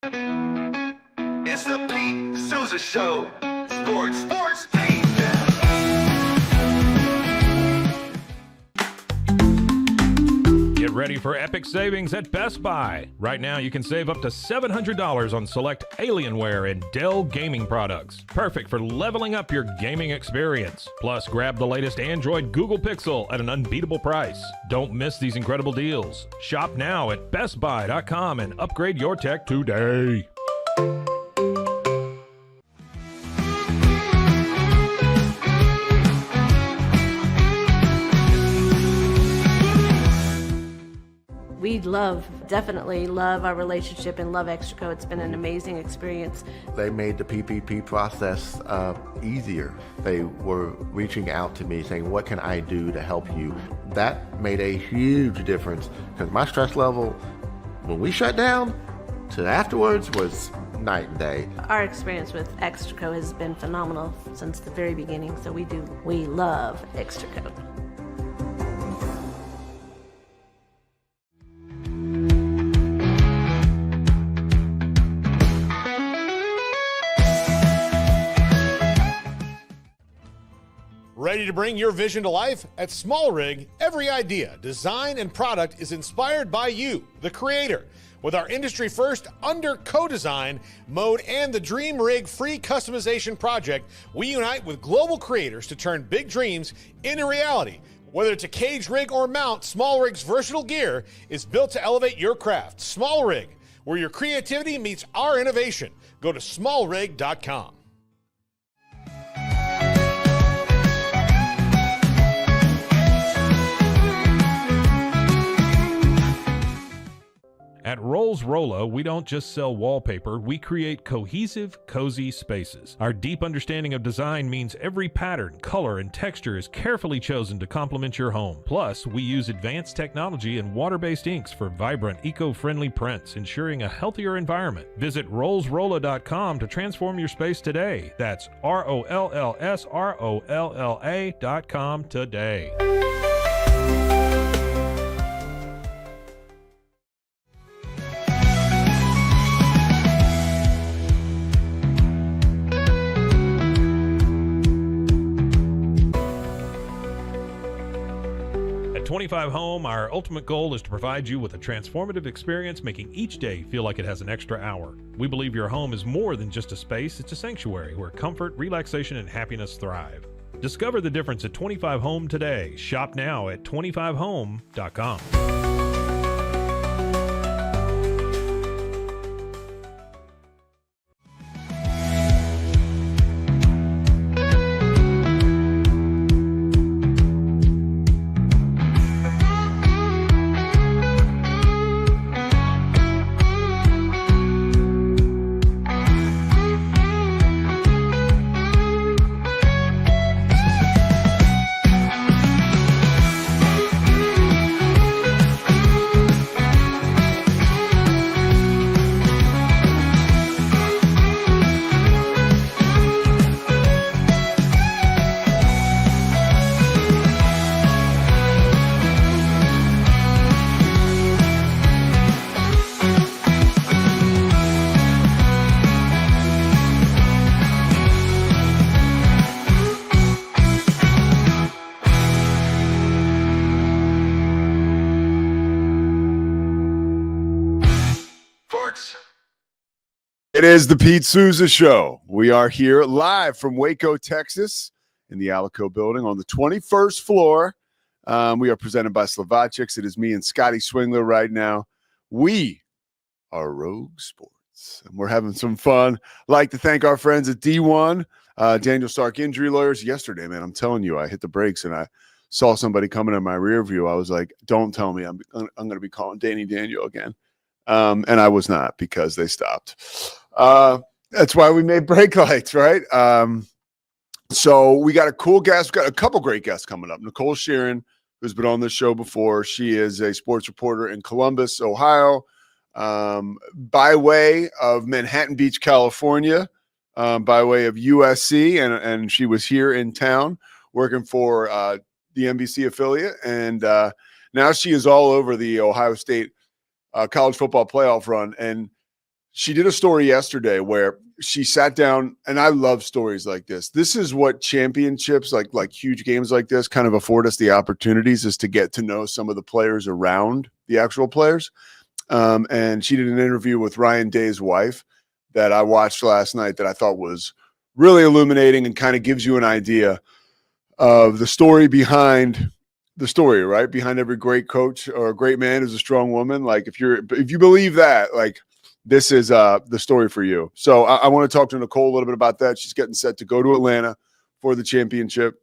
It's the Pete Sousa Show. Sports, Pete. Get ready for epic savings at Best Buy. Right now, you can save up to $700 on select Alienware and Dell gaming products. Perfect for leveling up your gaming experience. Plus, grab the latest Android Google Pixel at an unbeatable price. Don't miss these incredible deals. Shop now at bestbuy.com and upgrade your tech today. We definitely love our relationship and love Extraco. It's been an amazing experience. They made the PPP process easier. They were reaching out to me saying, what can I do to help you? That made a huge difference because my stress level, when we shut down, to afterwards was night and day. Our experience with Extraco has been phenomenal since the very beginning, so we love Extraco. Ready to bring your vision to life? At Small Rig, every idea, design, and product is inspired by you, the creator. With our industry-first under co-design mode and the Dream Rig free customization project, we unite with global creators to turn big dreams into reality. Whether it's a cage rig or mount, Small Rig's versatile gear is built to elevate your craft. Small Rig, where your creativity meets our innovation. Go to smallrig.com. At Rolls Rolo, we don't just sell wallpaper, we create cohesive, cozy spaces. Our deep understanding of design means every pattern, color, and texture is carefully chosen to complement your home. Plus, we use advanced technology and water-based inks for vibrant, eco-friendly prints, ensuring a healthier environment. Visit rollsrolla.com to transform your space today. That's ROLLSROLLA.com today. At 25 Home, our ultimate goal is to provide you with a transformative experience, making each day feel like it has an extra hour. We believe your home is more than just a space, it's a sanctuary where comfort, relaxation, and happiness thrive. Discover the difference at 25 Home today. Shop now at 25home.com. It is the Pete Sousa Show. We are here live from Waco, Texas, in the Alico building on the 21st floor. We are presented by Slovaceks. It is me and Scotty Swingler right now. We are Rogue Sports, and we're having some fun. I'd like to thank our friends at D1, Daniel Stark Injury Lawyers. Yesterday, man, I'm telling you, I hit the brakes and I saw somebody coming in my rear view. I was like, don't tell me I'm going to be calling Danny Daniel again. And I was not, because they stopped. That's why we made brake lights, right? So we got a cool guest. We got a couple great guests coming up. Nicole Shearin, who's been on this show before. She is a sports reporter in Columbus, Ohio, by way of Manhattan Beach, California, by way of USC. And she was here in town working for the NBC affiliate. And now she is all over the Ohio State college football playoff run. And she did a story yesterday where she sat down, and I love stories like this. This is what championships, like huge games like this, kind of afford us the opportunities, is to get to know some of the players around the actual players. And she did an interview with Ryan Day's wife that I watched last night that I thought was really illuminating and kind of gives you an idea of the story behind the story, right? Behind every great coach or a great man is a strong woman. Like if you believe that, like, this is the story for you. So I want to talk to Nicole a little bit about that. She's getting set to go to Atlanta for the championship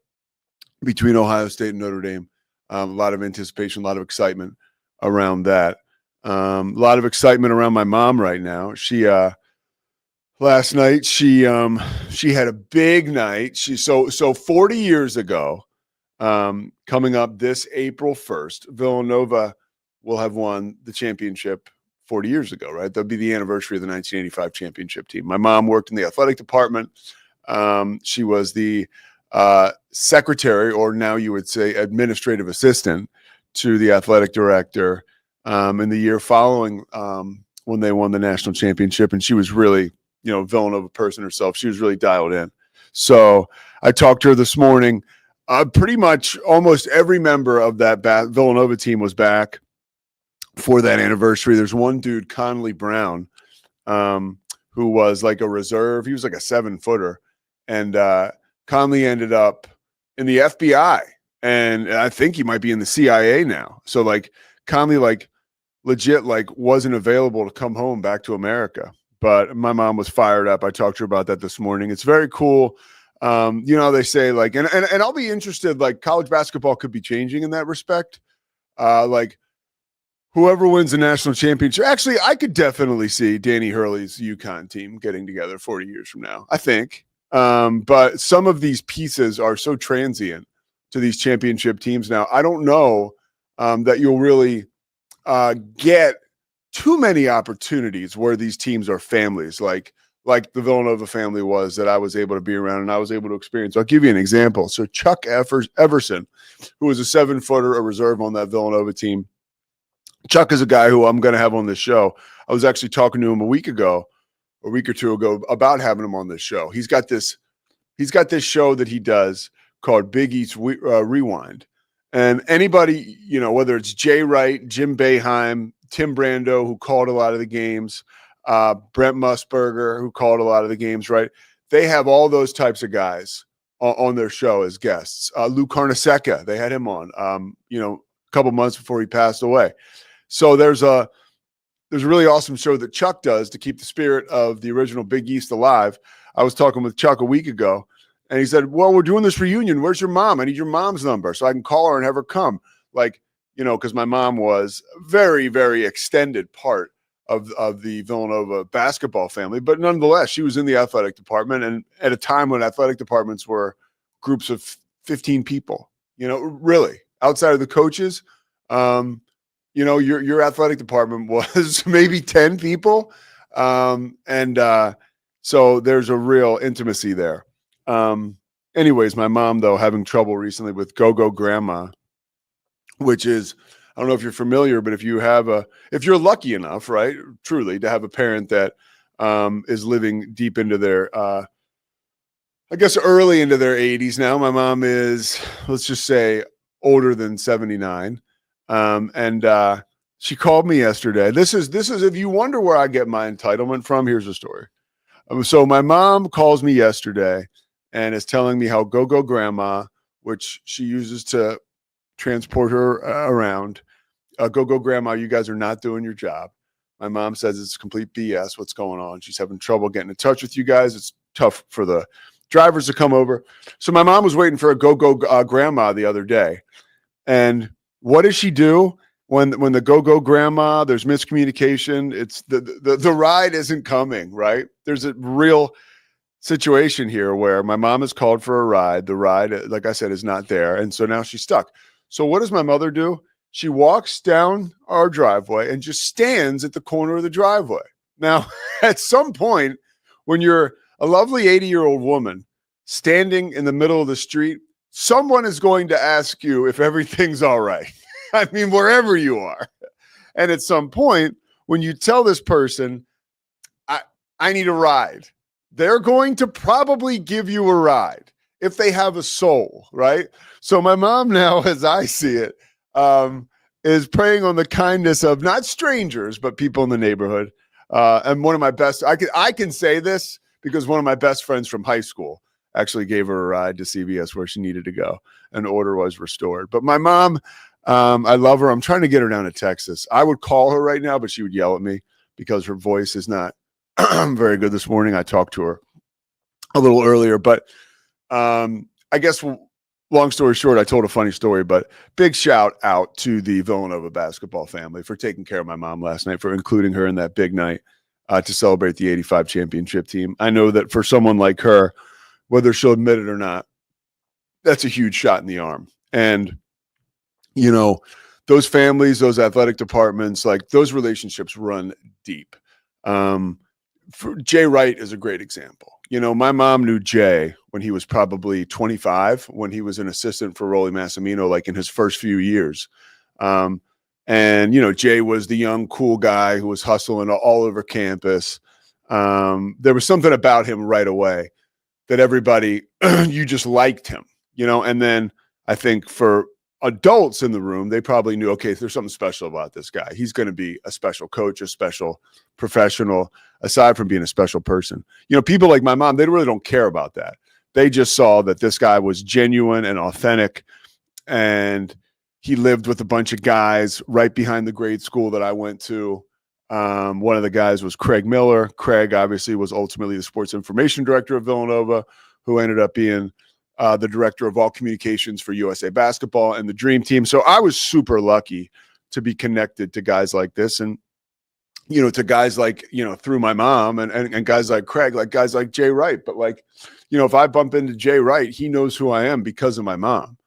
between Ohio State and Notre Dame. A lot of anticipation, a lot of excitement around that. A lot of excitement around my mom right now. She last night she had a big night. So 40 years ago, coming up this April 1st, Villanova will have won the championship 40 years ago, right? That'll be the anniversary of the 1985 championship team. My mom worked in the athletic department. She was the secretary, or now you would say administrative assistant, to the athletic director in the year following when they won the national championship. And she was really, Villanova person herself. She was really dialed in. So I talked to her this morning. Pretty much almost every member of that Villanova team was back for that anniversary. There's one dude, Conley Brown, who was like a reserve. He was like a 7-footer. And Conley ended up in the FBI. And I think he might be in the CIA now. So like Conley, like legit, like wasn't available to come home back to America. But my mom was fired up. I talked to her about that this morning. It's very cool. They say like, and I'll be interested, like college basketball could be changing in that respect. Like whoever wins the national championship, actually, I could definitely see Danny Hurley's UConn team getting together 40 years from now, I think. But some of these pieces are so transient to these championship teams now. I don't know that you'll really get too many opportunities where these teams are families, like the Villanova family was, that I was able to be around and I was able to experience. I'll give you an example. So Chuck Everson, who was a 7-footer, a reserve on that Villanova team. Chuck is a guy who I'm going to have on this show. I was actually talking to him a week or two ago, about having him on this show. He's got this show that he does called Big East Rewind. And anybody, whether it's Jay Wright, Jim Boeheim, Tim Brando, who called a lot of the games, Brent Musburger, who called a lot of the games, right? They have all those types of guys on their show as guests. Lou Carnesecca, they had him on, a couple months before he passed away. So there's a really awesome show that Chuck does to keep the spirit of the original Big East alive. I was talking with Chuck a week ago, and he said, well, we're doing this reunion. Where's your mom? I need your mom's number so I can call her and have her come. Like, because my mom was very, very extended part of the Villanova basketball family. But nonetheless, she was in the athletic department, and at a time when athletic departments were groups of 15 people, really outside of the coaches. Your athletic department was maybe 10 people. So there's a real intimacy there. Anyways, my mom, though, having trouble recently with Go-Go Grandma, which is, I don't know if you're familiar, but if you're lucky enough, right, truly, to have a parent that is living deep into their, early into their 80s now. My mom is, let's just say, older than 79. And she called me yesterday. This is, if you wonder where I get my entitlement from, here's the story. So my mom calls me yesterday and is telling me how Go-Go Grandma, which she uses to transport her around, Go-Go Grandma, you guys are not doing your job. My mom says it's complete BS. What's going on? She's having trouble getting in touch with you guys. It's tough for the drivers to come over. So my mom was waiting for a Go-Go Grandma the other day. And what does she do when the Go-Go Grandma, there's miscommunication? It's the ride isn't coming, right? There's a real situation here where my mom has called for a ride. The ride, like I said, is not there. And so now she's stuck. So what does my mother do? She walks down our driveway and just stands at the corner of the driveway. Now, at some point, when you're a lovely 80-year-old woman standing in the middle of the street, someone is going to ask you if everything's all right. I mean, wherever you are. And at some point, when you tell this person, I need a ride. They're going to probably give you a ride if they have a soul, right? So my mom now, as I see it, is preying on the kindness of not strangers, but people in the neighborhood. And one of my best, I can say this because one of my best friends from high school actually gave her a ride to CVS where she needed to go, and order was restored. But my mom, I love her. I'm trying to get her down to Texas. I would call her right now, but she would yell at me because her voice is not very good this morning. I talked to her a little earlier, but I guess long story short, I told a funny story, but big shout out to the Villanova basketball family for taking care of my mom last night, for including her in that big night to celebrate the 85 championship team. I know that for someone like her, whether she'll admit it or not, that's a huge shot in the arm. And, you know, those families, those athletic departments, like those relationships run deep. Jay Wright is a great example. You know, my mom knew Jay when he was probably 25, when he was an assistant for Rolly Massimino, like in his first few years. And, you know, Jay was the young, cool guy who was hustling all over campus. There was something about him right away that everybody, you just liked him, you know. And then I think for adults in the room, they probably knew, okay, there's something special about this guy. He's going to be a special coach, a special professional, aside from being a special person. You know, people like my mom, they really don't care about that. They just saw that this guy was genuine and authentic, and he lived with a bunch of guys right behind the grade school that I went to. One of the guys was Craig Miller. Craig obviously was ultimately the sports information director of Villanova, who ended up being the director of all communications for USA Basketball and the Dream Team. So I was super lucky to be connected to guys like this, and, you know, to guys like, you know, through my mom and guys like Craig, like guys like Jay Wright. But like, you know, if I bump into Jay Wright, he knows who I am because of my mom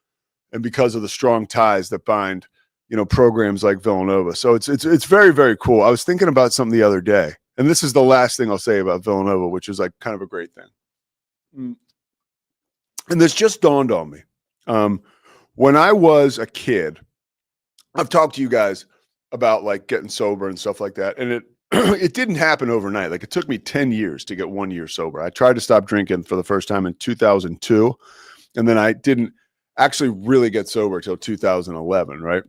and because of the strong ties that bind, you know, programs like Villanova. So it's very, very cool. I was thinking about something the other day, and this is the last thing I'll say about Villanova, which is like kind of a great thing. And this just dawned on me. When I was a kid, I've talked to you guys about like getting sober and stuff like that. And it didn't happen overnight. Like, it took me 10 years to get 1 year sober. I tried to stop drinking for the first time in 2002. And then I didn't actually really get sober until 2011. Right.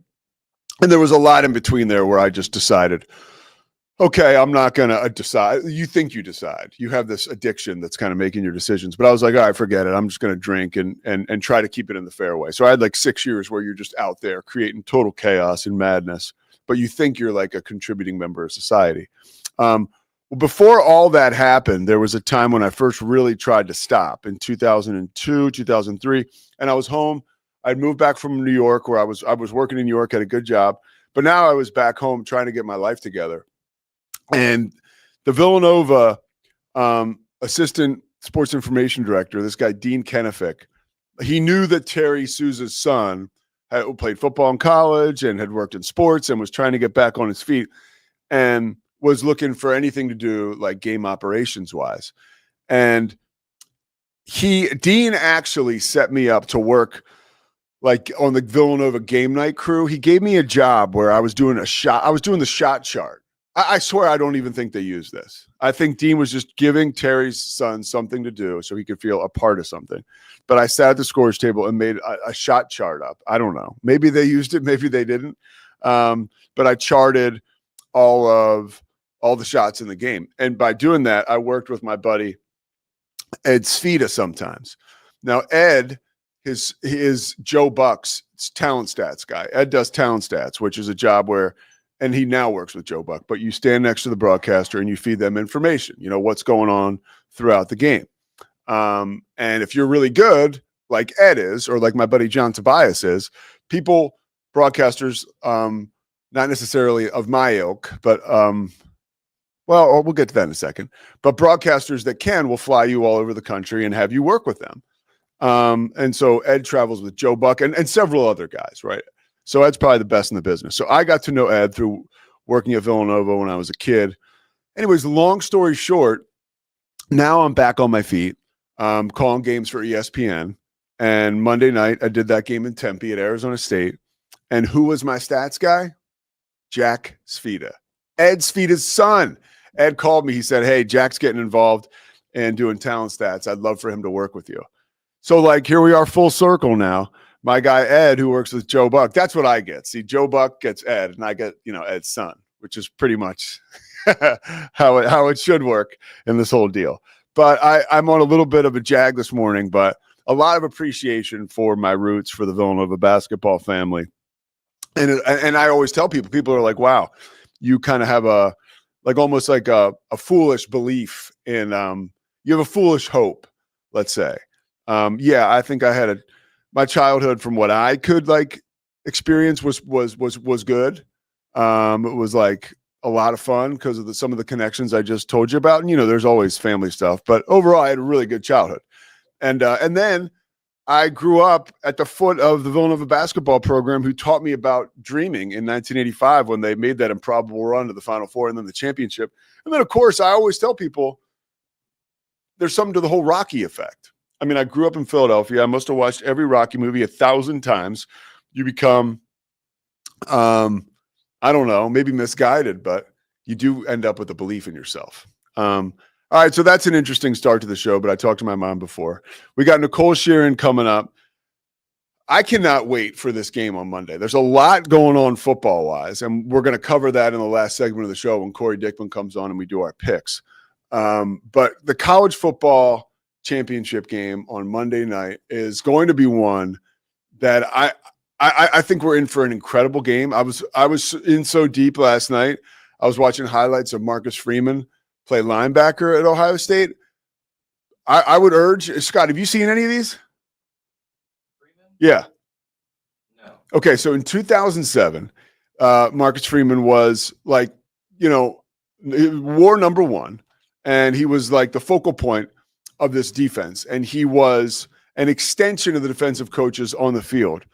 And there was a lot in between there where I just decided, okay, I'm not going to decide. You think you decide. You have this addiction that's kind of making your decisions. But I was like, all right, forget it. I'm just going to drink and try to keep it in the fairway. So I had like 6 years where you're just out there creating total chaos and madness, but you think you're like a contributing member of society. Before all that happened, there was a time when I first really tried to stop in 2002, 2003. And I was home. I'd moved back from New York, where I was working in New York, had a good job. But now I was back home trying to get my life together. And the Villanova assistant sports information director, this guy, Dean Kennefick, he knew that Terry Sousa's son had played football in college and had worked in sports and was trying to get back on his feet and was looking for anything to do like game operations wise. And Dean actually set me up to work like on the Villanova game night crew. He gave me a job where I was doing the shot chart. I swear I don't even think they use this. I think Dean was just giving Terry's son something to do so he could feel a part of something. But I sat at the scores table and made a shot chart up. I don't know. Maybe they used it. Maybe they didn't. But I charted all the shots in the game. And by doing that, I worked with my buddy, Ed Svita, sometimes. Now, Ed, his Joe Buck's talent stats guy. Ed does talent stats, which is a job where, and he now works with Joe Buck, but you stand next to the broadcaster and you feed them information, you know, what's going on throughout the game. And if you're really good, like Ed is, or like my buddy John Tobias is, broadcasters, not necessarily of my ilk, but, well, we'll get to that in a second, but broadcasters that will fly you all over the country and have you work with them. And so Ed travels with Joe Buck and several other guys, right? So Ed's probably the best in the business. So I got to know Ed through working at Villanova when I was a kid. Anyways, long story short, now I'm back on my feet, calling games for ESPN. And Monday night, I did that game in Tempe at Arizona State. And who was my stats guy? Jack Svita, Ed Svita's son. Ed called me. He said, hey, Jack's getting involved and doing talent stats. I'd love for him to work with you. So, like, here we are full circle now. My guy, Ed, who works with Joe Buck, that's what I get. See, Joe Buck gets Ed, and I get, Ed's son, which is pretty much how it should work in this whole deal. But I'm on a little bit of a jag this morning, but a lot of appreciation for my roots, for the Villanova basketball family. And I always tell people are like, wow, you kind of have almost like a foolish belief in, you have a foolish hope, let's say. I think I had my childhood, from what I could experience, was good. It was like a lot of fun because of some of the connections I just told you about. And, there's always family stuff, but overall I had a really good childhood. And then I grew up at the foot of the Villanova basketball program, who taught me about dreaming in 1985 when they made that improbable run to the Final Four and then the championship. And then, of course, I always tell people there's something to the whole Rocky effect. I mean, I grew up in Philadelphia. I must have watched every Rocky movie 1,000 times. You become, I don't know, maybe misguided, but you do end up with a belief in yourself. All right, so that's an interesting start to the show, but I talked to my mom before. We got Nicole Shearin coming up. I cannot wait for this game on Monday. There's a lot going on football-wise, and we're going to cover that in the last segment of the show when Cory Dickman comes on and we do our picks. But the college football championship game on Monday night is going to be one that I think we're in for an incredible game. I was in so deep last night. I was watching highlights of Marcus Freeman play linebacker at Ohio State. I would urge, Scott, have you seen any of these? Freeman? Yeah. No. Okay, so in 2007, Marcus Freeman was war number one, and he was like the focal point of this defense, and he was an extension of the defensive coaches on the field.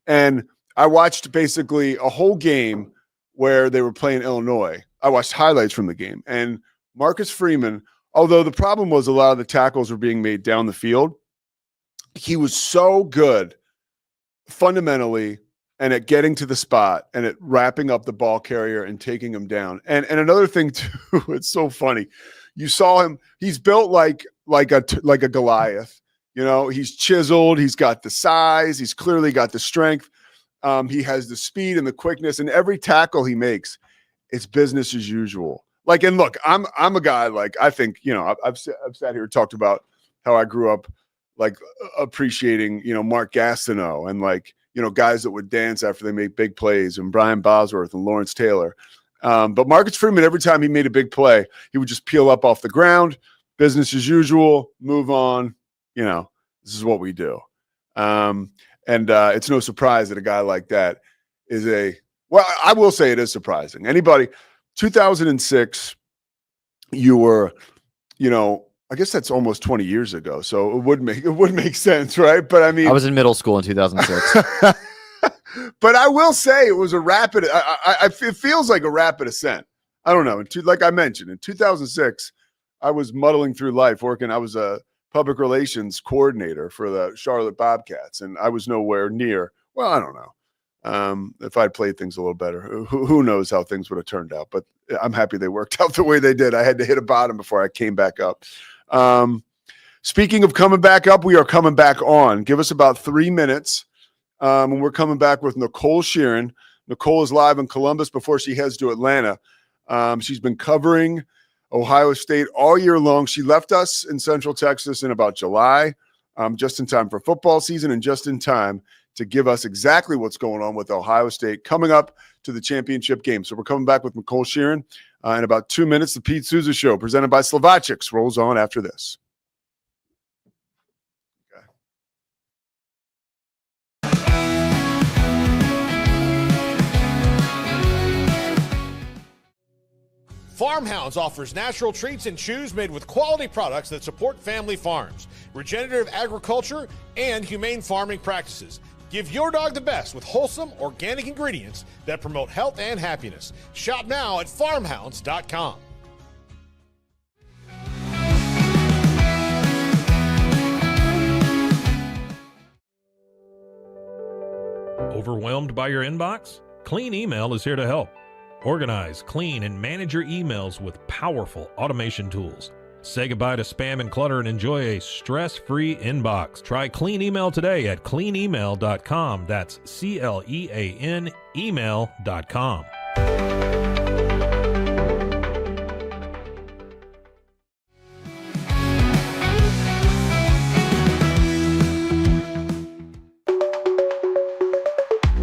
And I watched basically a whole game where they were playing Illinois. I watched highlights from the game, and Marcus Freeman, although the problem was a lot of the tackles were being made down the field, he was so good fundamentally and at getting to the spot and at wrapping up the ball carrier and taking him down. And another thing too, it's so funny. You saw him, he's built like a Goliath. He's chiseled, he's got the size, he's clearly got the strength. He has the speed and the quickness, and every tackle he makes, it's business as usual. And look, I'm a guy, I think, I've sat here and talked about how I grew up appreciating, Mark Gastineau and guys that would dance after they made big plays, and Brian Bosworth and Lawrence Taylor. But Marcus Freeman, every time he made a big play, he would just peel up off the ground, business as usual, move on. This is what we do. And it's no surprise that a guy like that is I will say it is surprising. 2006, you were, I guess that's almost 20 years ago. So it would make sense, right? But I mean, I was in middle school in 2006. But I will say it was a rapid. It feels like a rapid ascent. I don't know. Like I mentioned, in 2006, I was muddling through life working. I was a public relations coordinator for the Charlotte Bobcats, and I was nowhere near. Well, I don't know. If I'd played things a little better, who knows how things would have turned out. But I'm happy they worked out the way they did. I had to hit a bottom before I came back up. Speaking of coming back up, we are coming back on. Give us about 3 minutes. And we're coming back with Nicole Shearin. Nicole is live in Columbus before she heads to Atlanta. She's been covering Ohio State all year long. She left us in Central Texas in about July, just in time for football season and just in time to give us exactly what's going on with Ohio State coming up to the championship game. So we're coming back with Nicole Shearin in about 2 minutes. The Pete Sousa Show, presented by Slovacics, rolls on after this. Farmhounds offers natural treats and chews made with quality products that support family farms, regenerative agriculture, and humane farming practices. Give your dog the best with wholesome, organic ingredients that promote health and happiness. Shop now at farmhounds.com. Overwhelmed by your inbox? Clean Email is here to help. Organize, clean, and manage your emails with powerful automation tools. Say goodbye to spam and clutter and enjoy a stress-free inbox. Try Clean Email today at cleanemail.com. That's CLEAN email.com.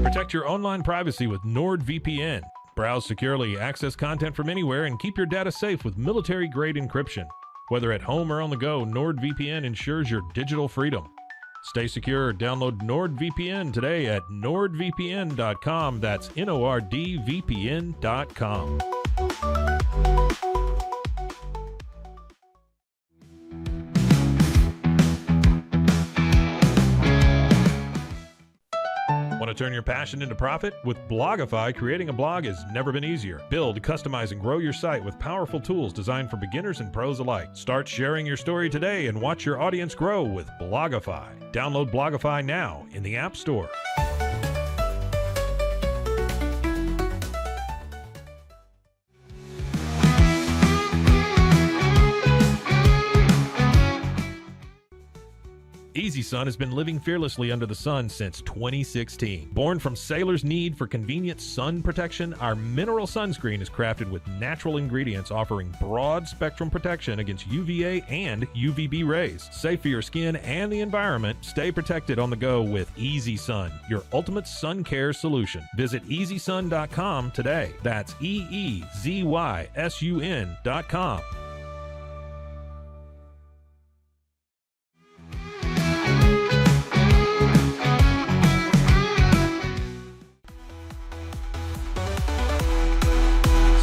Protect your online privacy with NordVPN. Browse securely, access content from anywhere, and keep your data safe with military-grade encryption. Whether at home or on the go, NordVPN ensures your digital freedom. Stay secure. Download NordVPN today at nordvpn.com. That's NORDVPN.com. Want to turn your passion into profit? With Blogify, creating a blog has never been easier. Build, customize, and grow your site with powerful tools designed for beginners and pros alike. Start sharing your story today and watch your audience grow with Blogify. Download Blogify now in the App Store. Easy Sun has been living fearlessly under the sun since 2016. Born from sailors' need for convenient sun protection, our mineral sunscreen is crafted with natural ingredients offering broad spectrum protection against UVA and UVB rays. Safe for your skin and the environment, stay protected on the go with Easy Sun, your ultimate sun care solution. Visit EasySun.com today. That's EEZYSUN.com.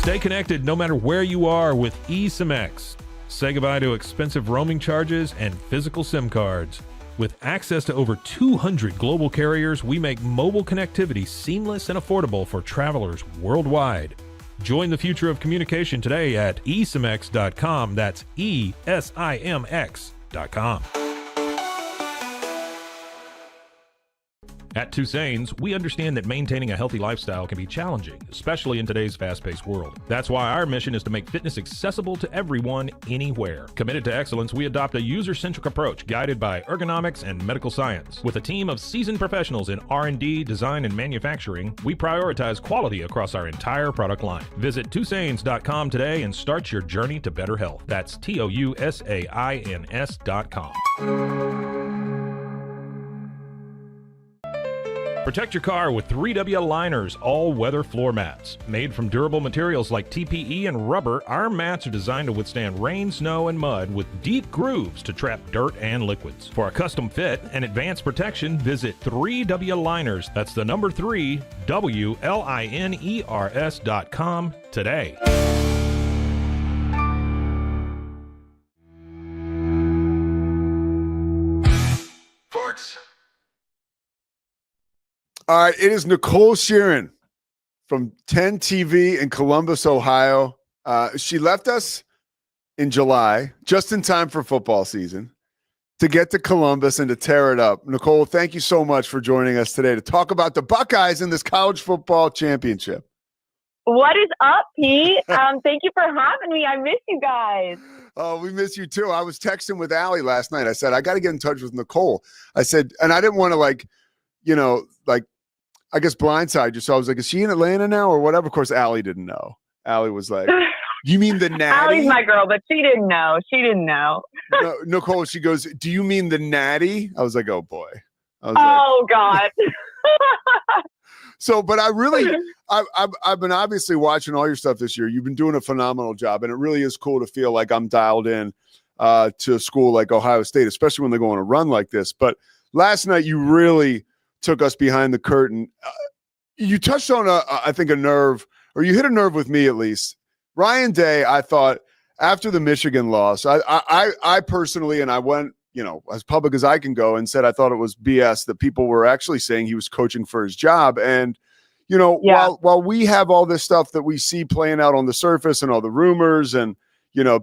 Stay connected no matter where you are with eSIM-X. Say goodbye to expensive roaming charges and physical SIM cards. With access to over 200 global carriers, we make mobile connectivity seamless and affordable for travelers worldwide. Join the future of communication today at eSIMX.com. That's ESIMX.com. At Tusain's, we understand that maintaining a healthy lifestyle can be challenging, especially in today's fast-paced world. That's why our mission is to make fitness accessible to everyone, anywhere. Committed to excellence, we adopt a user-centric approach guided by ergonomics and medical science. With a team of seasoned professionals in R&D, design, and manufacturing, we prioritize quality across our entire product line. Visit Tusains.com today and start your journey to better health. That's TOUSAINS.com. Protect your car with 3W Liners all-weather floor mats. Made from durable materials like TPE and rubber, our mats are designed to withstand rain, snow, and mud with deep grooves to trap dirt and liquids. For a custom fit and advanced protection, visit 3W Liners. That's the number 3, WLINERS.com today. Sports. All right, it is Nicole Shearin from 10 TV in Columbus, Ohio. She left us in July, just in time for football season, to get to Columbus and to tear it up. Nicole, thank you so much for joining us today to talk about the Buckeyes in this college football championship. What is up, Pete? Thank you for having me. I miss you guys. Oh, we miss you too. I was texting with Allie last night. I said, I got to get in touch with Nicole. I said, and I didn't want to I guess blindside you. So I was like, is she in Atlanta now or whatever? Of course, Allie didn't know. Allie was like, you mean the natty? Allie's my girl, but she didn't know. No, Nicole, she goes, do you mean the natty? I was like, oh boy. God. So, but I've been obviously watching all your stuff this year. You've been doing a phenomenal job, and it really is cool to feel like I'm dialed in to a school like Ohio State, especially when they go on a run like this. But last night, you really took us behind the curtain. You touched on I think a nerve, or you hit a nerve with me at least. Ryan Day, I thought after the Michigan loss, I personally, and I went, as public as I can go and said I thought it was BS that people were actually saying he was coaching for his job. And, while we have all this stuff that we see playing out on the surface and all the rumors and,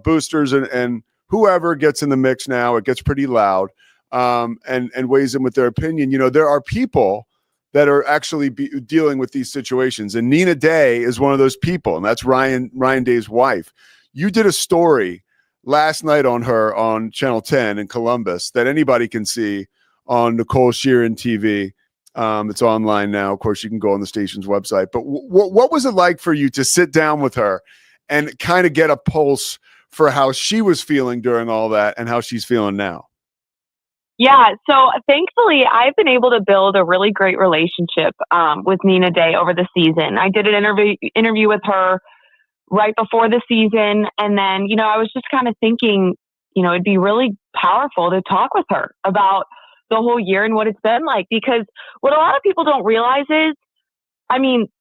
boosters and whoever gets in the mix now, it gets pretty loud. And weighs in with their opinion. There are people that are actually dealing with these situations. And Nina Day is one of those people, and that's Ryan Day's wife. You did a story last night on her on Channel 10 in Columbus that anybody can see on Nicole Shearin TV. It's online now. Of course, you can go on the station's website. But what was it like for you to sit down with her and kind of get a pulse for how she was feeling during all that and how she's feeling now? Yeah, so thankfully, I've been able to build a really great relationship with Nina Day over the season. I did an interview with her right before the season, and then, I was just kind of thinking, it'd be really powerful to talk with her about the whole year and what it's been like, because what a lot of people don't realize is,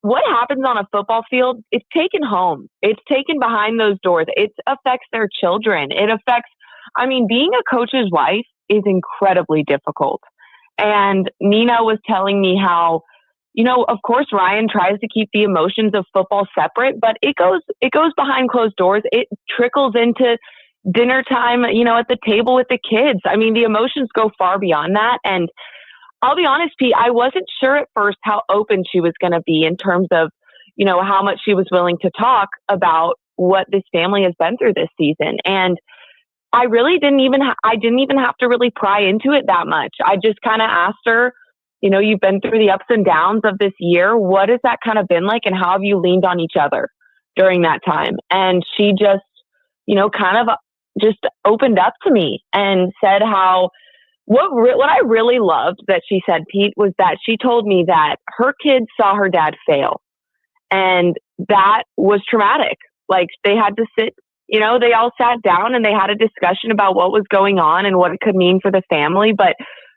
what happens on a football field, it's taken home. It's taken behind those doors. It affects their children. It affects, being a coach's wife is incredibly difficult. And Nina was telling me how, of course, Ryan tries to keep the emotions of football separate, but it goes behind closed doors. It trickles into dinner time, at the table with the kids. The emotions go far beyond that. And I'll be honest, Pete, I wasn't sure at first how open she was going to be in terms of, how much she was willing to talk about what this family has been through this season. And I really didn't even have to really pry into it that much. I just kind of asked her, you've been through the ups and downs of this year. What has that kind of been like? And how have you leaned on each other during that time? And she just, kind of just opened up to me and said how, what I really loved that she said, Pete, was that she told me that her kids saw her dad fail. And that was traumatic. Like, they had to sit, they all sat down and they had a discussion about what was going on and what it could mean for the family. But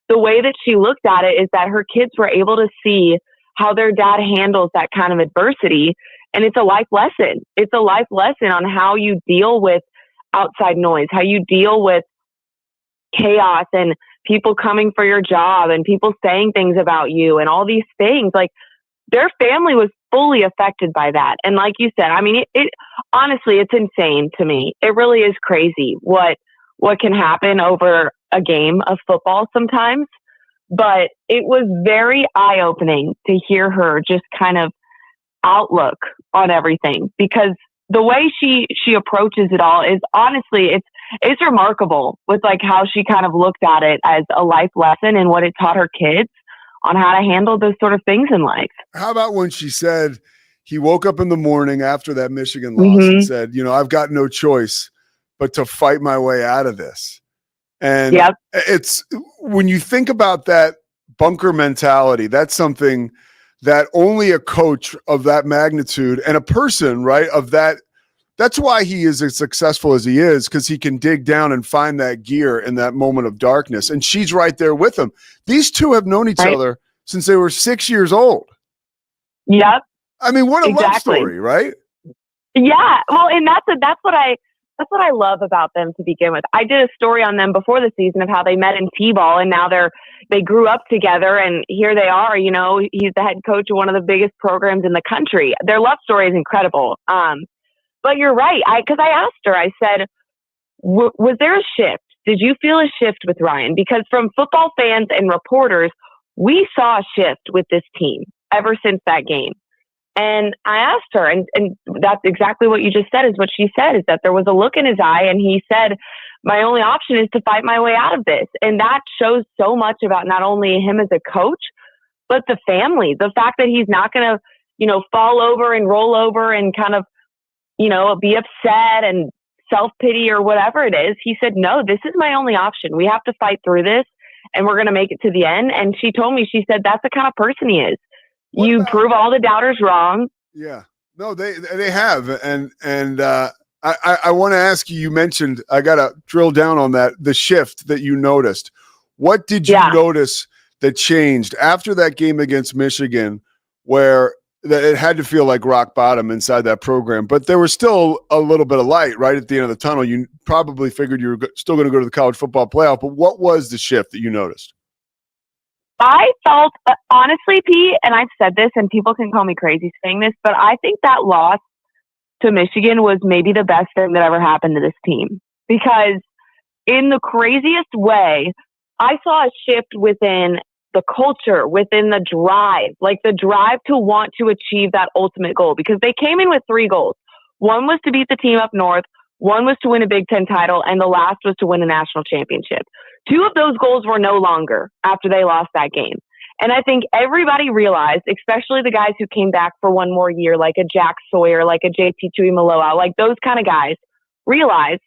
the way that she looked at it is that her kids were able to see how their dad handles that kind of adversity. And it's a life lesson. It's a life lesson on how you deal with outside noise, how you deal with chaos and people coming for your job and people saying things about you and all these things. Like, their family was fully affected by that. And like you said, it honestly, it's insane to me. It really is crazy what can happen over a game of football sometimes. But it was very eye-opening to hear her just kind of outlook on everything, because the way she approaches it all is honestly, it's remarkable with like how she kind of looked at it as a life lesson and what it taught her kids on how to handle those sort of things in life. How about when she said he woke up in the morning after that Michigan loss and said, I've got no choice but to fight my way out of this. And it's, when you think about that bunker mentality, that's something that only a coach of that magnitude and a person, right, of that, that's why he is as successful as he is, because he can dig down and find that gear in that moment of darkness. And she's right there with him. These two have known each other since they were 6 years old. Yep. What a love story, right? Yeah. Well, and that's what I love about them to begin with. I did a story on them before the season of how they met in T-ball, and now they grew up together, and here they are. He's the head coach of one of the biggest programs in the country. Their love story is incredible. But you're right. Because I asked her, I said, was there a shift? Did you feel a shift with Ryan? Because from football fans and reporters, we saw a shift with this team ever since that game. And I asked her, and that's exactly what you just said, is what she said, is that there was a look in his eye, and he said, my only option is to fight my way out of this. And that shows so much about not only him as a coach, but the family. The fact that he's not going to, fall over and roll over and kind of, be upset and self-pity or whatever it is. He said, no, this is my only option. We have to fight through this, and we're going to make it to the end. And she told me, she said, that's the kind of person he is. You prove all the doubters wrong. Yeah, no, they have. And I want to ask you, you mentioned, I got to drill down on that, the shift that you noticed. What did you notice that changed after that game against Michigan, where it had to feel like rock bottom inside that program, but there was still a little bit of light right at the end of the tunnel? You probably figured you were still going to go to the college football playoff, but what was the shift that you noticed? I felt, honestly, Pete, and I've said this, and people can call me crazy saying this, but I think that loss to Michigan was maybe the best thing that ever happened to this team. Because in the craziest way, I saw a shift within the culture, within the drive, like the drive to want to achieve that ultimate goal, because they came in with 3 goals. One was to beat the team up north, one was to win a Big Ten title, and the last was to win a national championship. 2 of those goals were no longer after they lost that game. And I think everybody realized, especially the guys who came back for one more year, like a Jack Sawyer, like a JT Tuimoloau, like those kind of guys, realized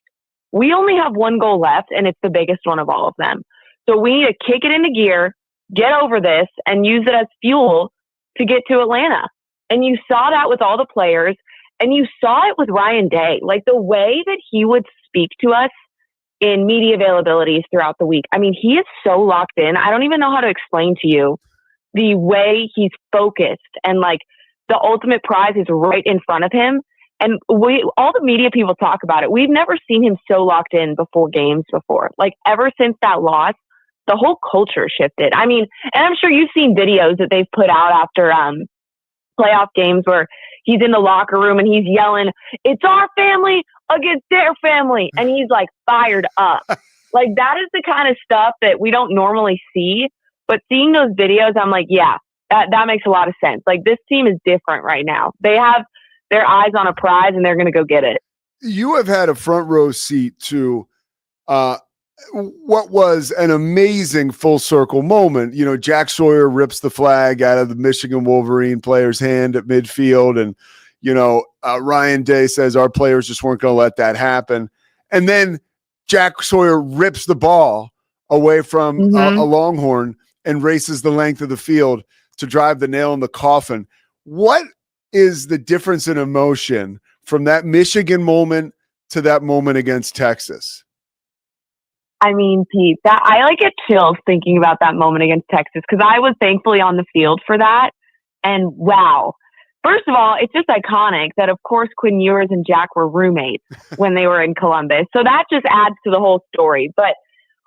we only have 1 goal left, and it's the biggest one of all of them. So we need to kick it into gear, get over this, and use it as fuel to get to Atlanta. And you saw that with all the players, and you saw it with Ryan Day. Like the way that he would speak to us in media availabilities throughout the week. I mean, he is so locked in. I don't even know how to explain to you the way he's focused, and like the ultimate prize is right in front of him. And all the media people talk about it. We've never seen him so locked in before games before. Like ever since that loss, the whole culture shifted. I mean, and I'm sure you've seen videos that they've put out after playoff games where he's in the locker room and he's yelling, "It's our family against their family." And he's like fired up. Like that is the kind of stuff that we don't normally see. But seeing those videos, I'm like, yeah, that makes a lot of sense. Like this team is different right now. They have their eyes on a prize and they're going to go get it. You have had a front row seat to what was an amazing full circle moment. You know, Jack Sawyer rips the flag out of the Michigan Wolverine player's hand at midfield. And, you know, Ryan Day says our players just weren't going to let that happen. And then Jack Sawyer rips the ball away from a Longhorn and races the length of the field to drive the nail in the coffin. What is the difference in emotion from that Michigan moment to that moment against Texas? I mean, Pete, that I like get chills thinking about that moment against Texas, because I was thankfully on the field for that. And wow, first of all, it's just iconic that, of course, Quinn Ewers and Jack were roommates when they were in Columbus. So that just adds to the whole story. But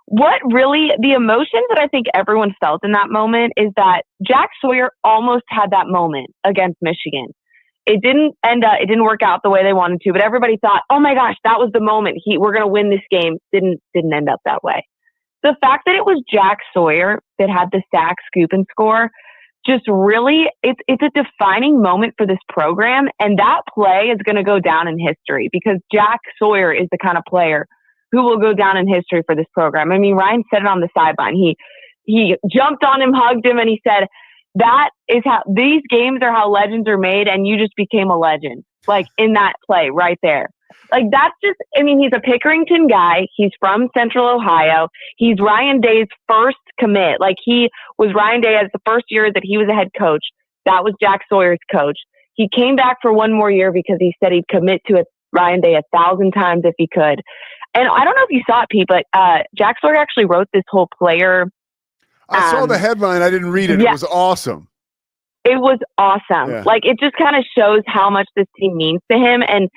what really, the emotions that I think everyone felt in that moment is that Jack Sawyer almost had that moment against Michigan. It didn't work out the way they wanted to, but everybody thought, oh my gosh, that was the moment. We're going to win this game. Didn't end up that way. The fact that it was Jack Sawyer that had the sack, scoop, and score, just really, it's a defining moment for this program. And that play is going to go down in history because Jack Sawyer is the kind of player who will go down in history for this program. I mean, Ryan said it on the sideline. He jumped on him, hugged him, and he said, that is how these games are how legends are made, and you just became a legend. Like in that play right there. Like that's just, I mean, he's a Pickerington guy. He's from Central Ohio. He's Ryan Day's first commit. Like he was Ryan Day as the first year that he was a head coach. That was Jack Sawyer's coach. He came back for one more year because he said he'd commit to Ryan Day 1,000 times if he could. And I don't know if you saw it, Pete, but Jack Sawyer actually wrote this whole player. I saw the headline. I didn't read it. Yeah. It was awesome. It was awesome. Yeah. Like, it just kind of shows how much this team means to him. And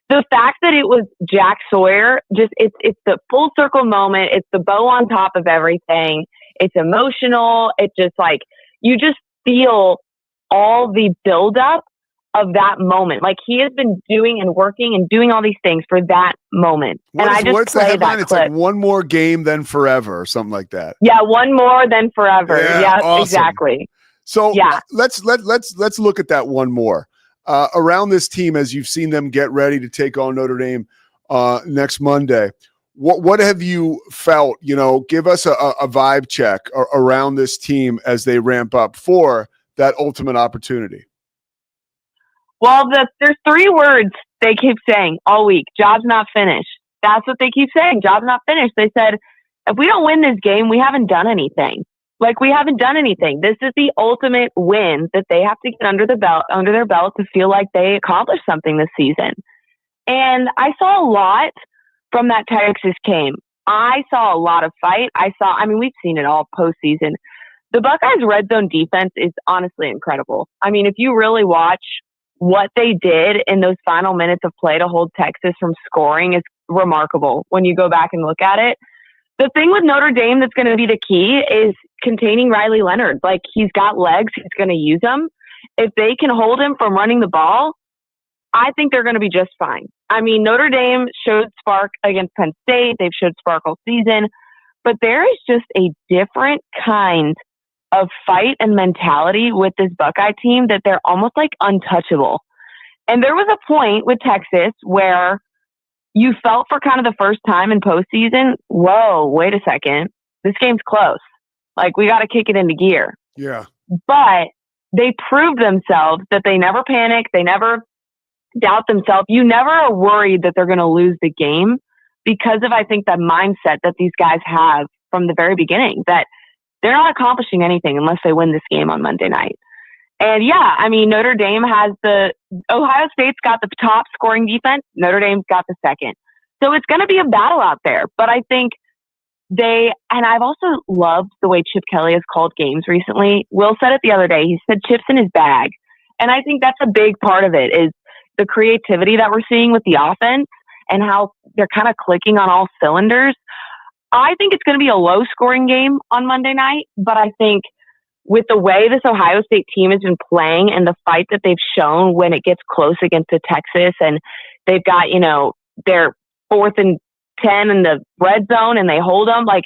the fact that it was Jack Sawyer, just it's the full circle moment. It's the bow on top of everything. It's emotional. It's just like, you just feel all the buildup of that moment. Like, he has been doing and working and doing all these things for that moment. What's the headline? It's clip. like one more game than forever or something like that. Yeah, one more than forever. Yeah, awesome. Exactly. So yeah. let's look at that one more. Around this team, as you've seen them get ready to take on Notre Dame next Monday, what have you felt? You know, give us a vibe check around this team as they ramp up for that ultimate opportunity. Well, there's 3 words they keep saying all week. Job's not finished. That's what they keep saying. Job's not finished. They said, if we don't win this game, we haven't done anything. Like, we haven't done anything. This is the ultimate win that they have to get under their belt to feel like they accomplished something this season. And I saw a lot from that Texas game. I saw a lot of fight. We've seen it all postseason. The Buckeyes' red zone defense is honestly incredible. I mean, if you really watch what they did in those final minutes of play to hold Texas from scoring is remarkable when you go back and look at it. The thing with Notre Dame that's going to be the key is containing Riley Leonard. Like, he's got legs. He's going to use them. If they can hold him from running the ball, I think they're going to be just fine. I mean, Notre Dame showed spark against Penn State. They've showed spark all season. But there is just a different kind of fight and mentality with this Buckeye team that they're almost like untouchable. And there was a point with Texas where you felt for kind of the first time in postseason, whoa, wait a second, this game's close. Like, we got to kick it into gear. Yeah. But they proved themselves that they never panic. They never doubt themselves. You never are worried that they're going to lose the game because of, I think, the mindset that these guys have from the very beginning, that they're not accomplishing anything unless they win this game on Monday night. And yeah, I mean, Ohio State's got the top scoring defense. Notre Dame's got the second. So it's going to be a battle out there. But I think and I've also loved the way Chip Kelly has called games recently. Will said it the other day. He said chips in his bag. And I think that's a big part of it, is the creativity that we're seeing with the offense and how they're kind of clicking on all cylinders. I think it's going to be a low scoring game on Monday night, but I think with the way this Ohio State team has been playing and the fight that they've shown when it gets close against the Texas, and they've got, their 4th and 10 in the red zone and they hold them. Like,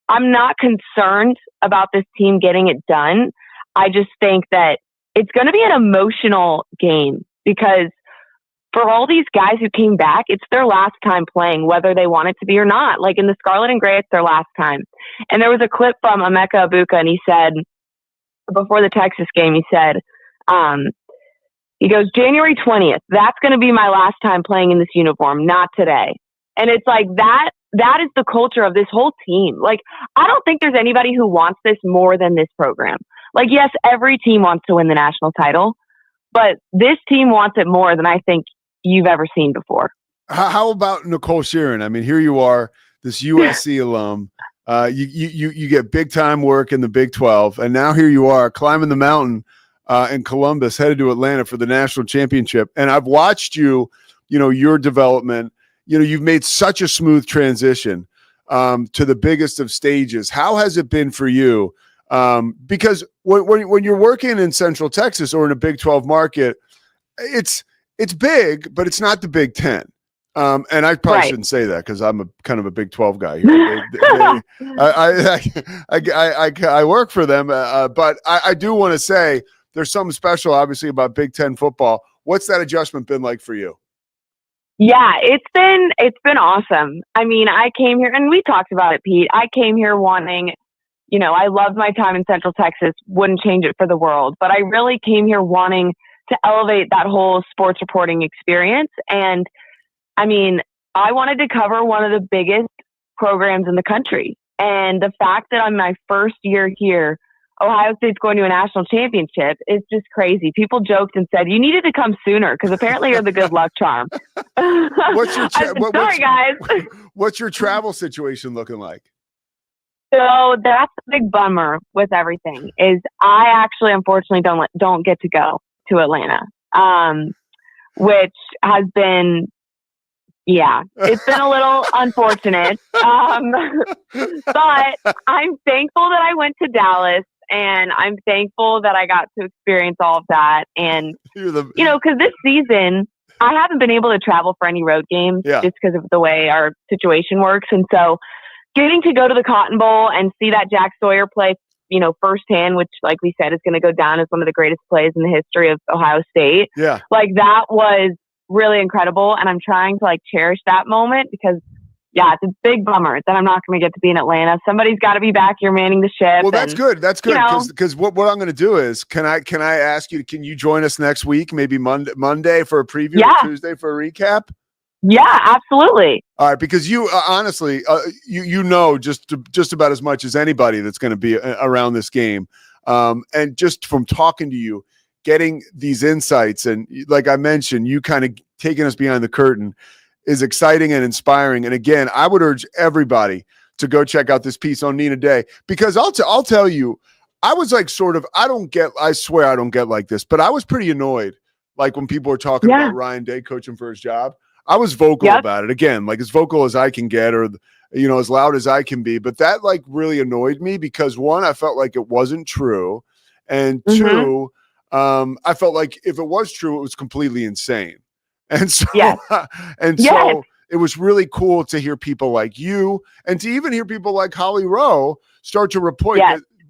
I'm not concerned about this team getting it done. I just think that it's going to be an emotional game because for all these guys who came back, it's their last time playing, whether they want it to be or not. Like in the Scarlet and Gray, it's their last time. And there was a clip from Emeka Egbuka, and he said, before the Texas game, he said, he goes, January 20th, that's going to be my last time playing in this uniform, not today. And it's like that is the culture of this whole team. Like, I don't think there's anybody who wants this more than this program. Like, yes, every team wants to win the national title, but this team wants it more than I think you've ever seen before. How about Nicole Shearin? I mean, here you are, this USC alum. You get big time work in the Big 12, and now here you are climbing the mountain in Columbus, headed to Atlanta for the national championship. And I've watched your development. You've made such a smooth transition to the biggest of stages. How has it been for you? Because when you're working in Central Texas or in a Big 12 market, it's big, but it's not the Big 10. And I probably shouldn't say that because I'm a kind of a Big 12 guy here. I work for them, but I do want to say there's something special, obviously, about Big 10 football. What's that adjustment been like for you? Yeah, it's been awesome. I mean, I came here, and we talked about it, Pete. I came here wanting, I loved my time in Central Texas, wouldn't change it for the world, but I really came here wanting to elevate that whole sports reporting experience. And I mean, I wanted to cover one of the biggest programs in the country. And the fact that on my first year here, Ohio State's going to a national championship is just crazy. People joked and said, you needed to come sooner because apparently you're the good luck charm. Sorry, guys. What's your travel situation looking like? So that's the big bummer with everything is I actually, unfortunately, don't get to go to Atlanta, which has been, it's been a little unfortunate. But I'm thankful that I went to Dallas, and I'm thankful that I got to experience all of that. And, because this season, I haven't been able to travel for any road games just because of the way our situation works. And so getting to go to the Cotton Bowl and see that Jack Sawyer play, firsthand, which, like we said, is going to go down as one of the greatest plays in the history of Ohio State. Yeah. Like, that was really incredible. And I'm trying to, cherish that moment because, it's a big bummer that I'm not going to get to be in Atlanta. Somebody's got to be back here manning the ship. Well, that's good. That's good. Because what I'm going to do is, can I ask you, can you join us next week, maybe Monday for a preview or Tuesday for a recap? Yeah, absolutely. All right, because you honestly, just about as much as anybody that's going to be around this game, and just from talking to you, getting these insights, and like I mentioned, you kind of taking us behind the curtain is exciting and inspiring. And again, I would urge everybody to go check out this piece on Nina Day, because I'll tell you, I was like I swear I don't get like this, but I was pretty annoyed, like when people were talking about Ryan Day coaching for his job. I was vocal about it, again, like as vocal as I can get, or, as loud as I can be. But that really annoyed me because, one, I felt like it wasn't true. And two, I felt like if it was true, it was completely insane. And so, so it was really cool to hear people like you, and to even hear people like Holly Rowe start to report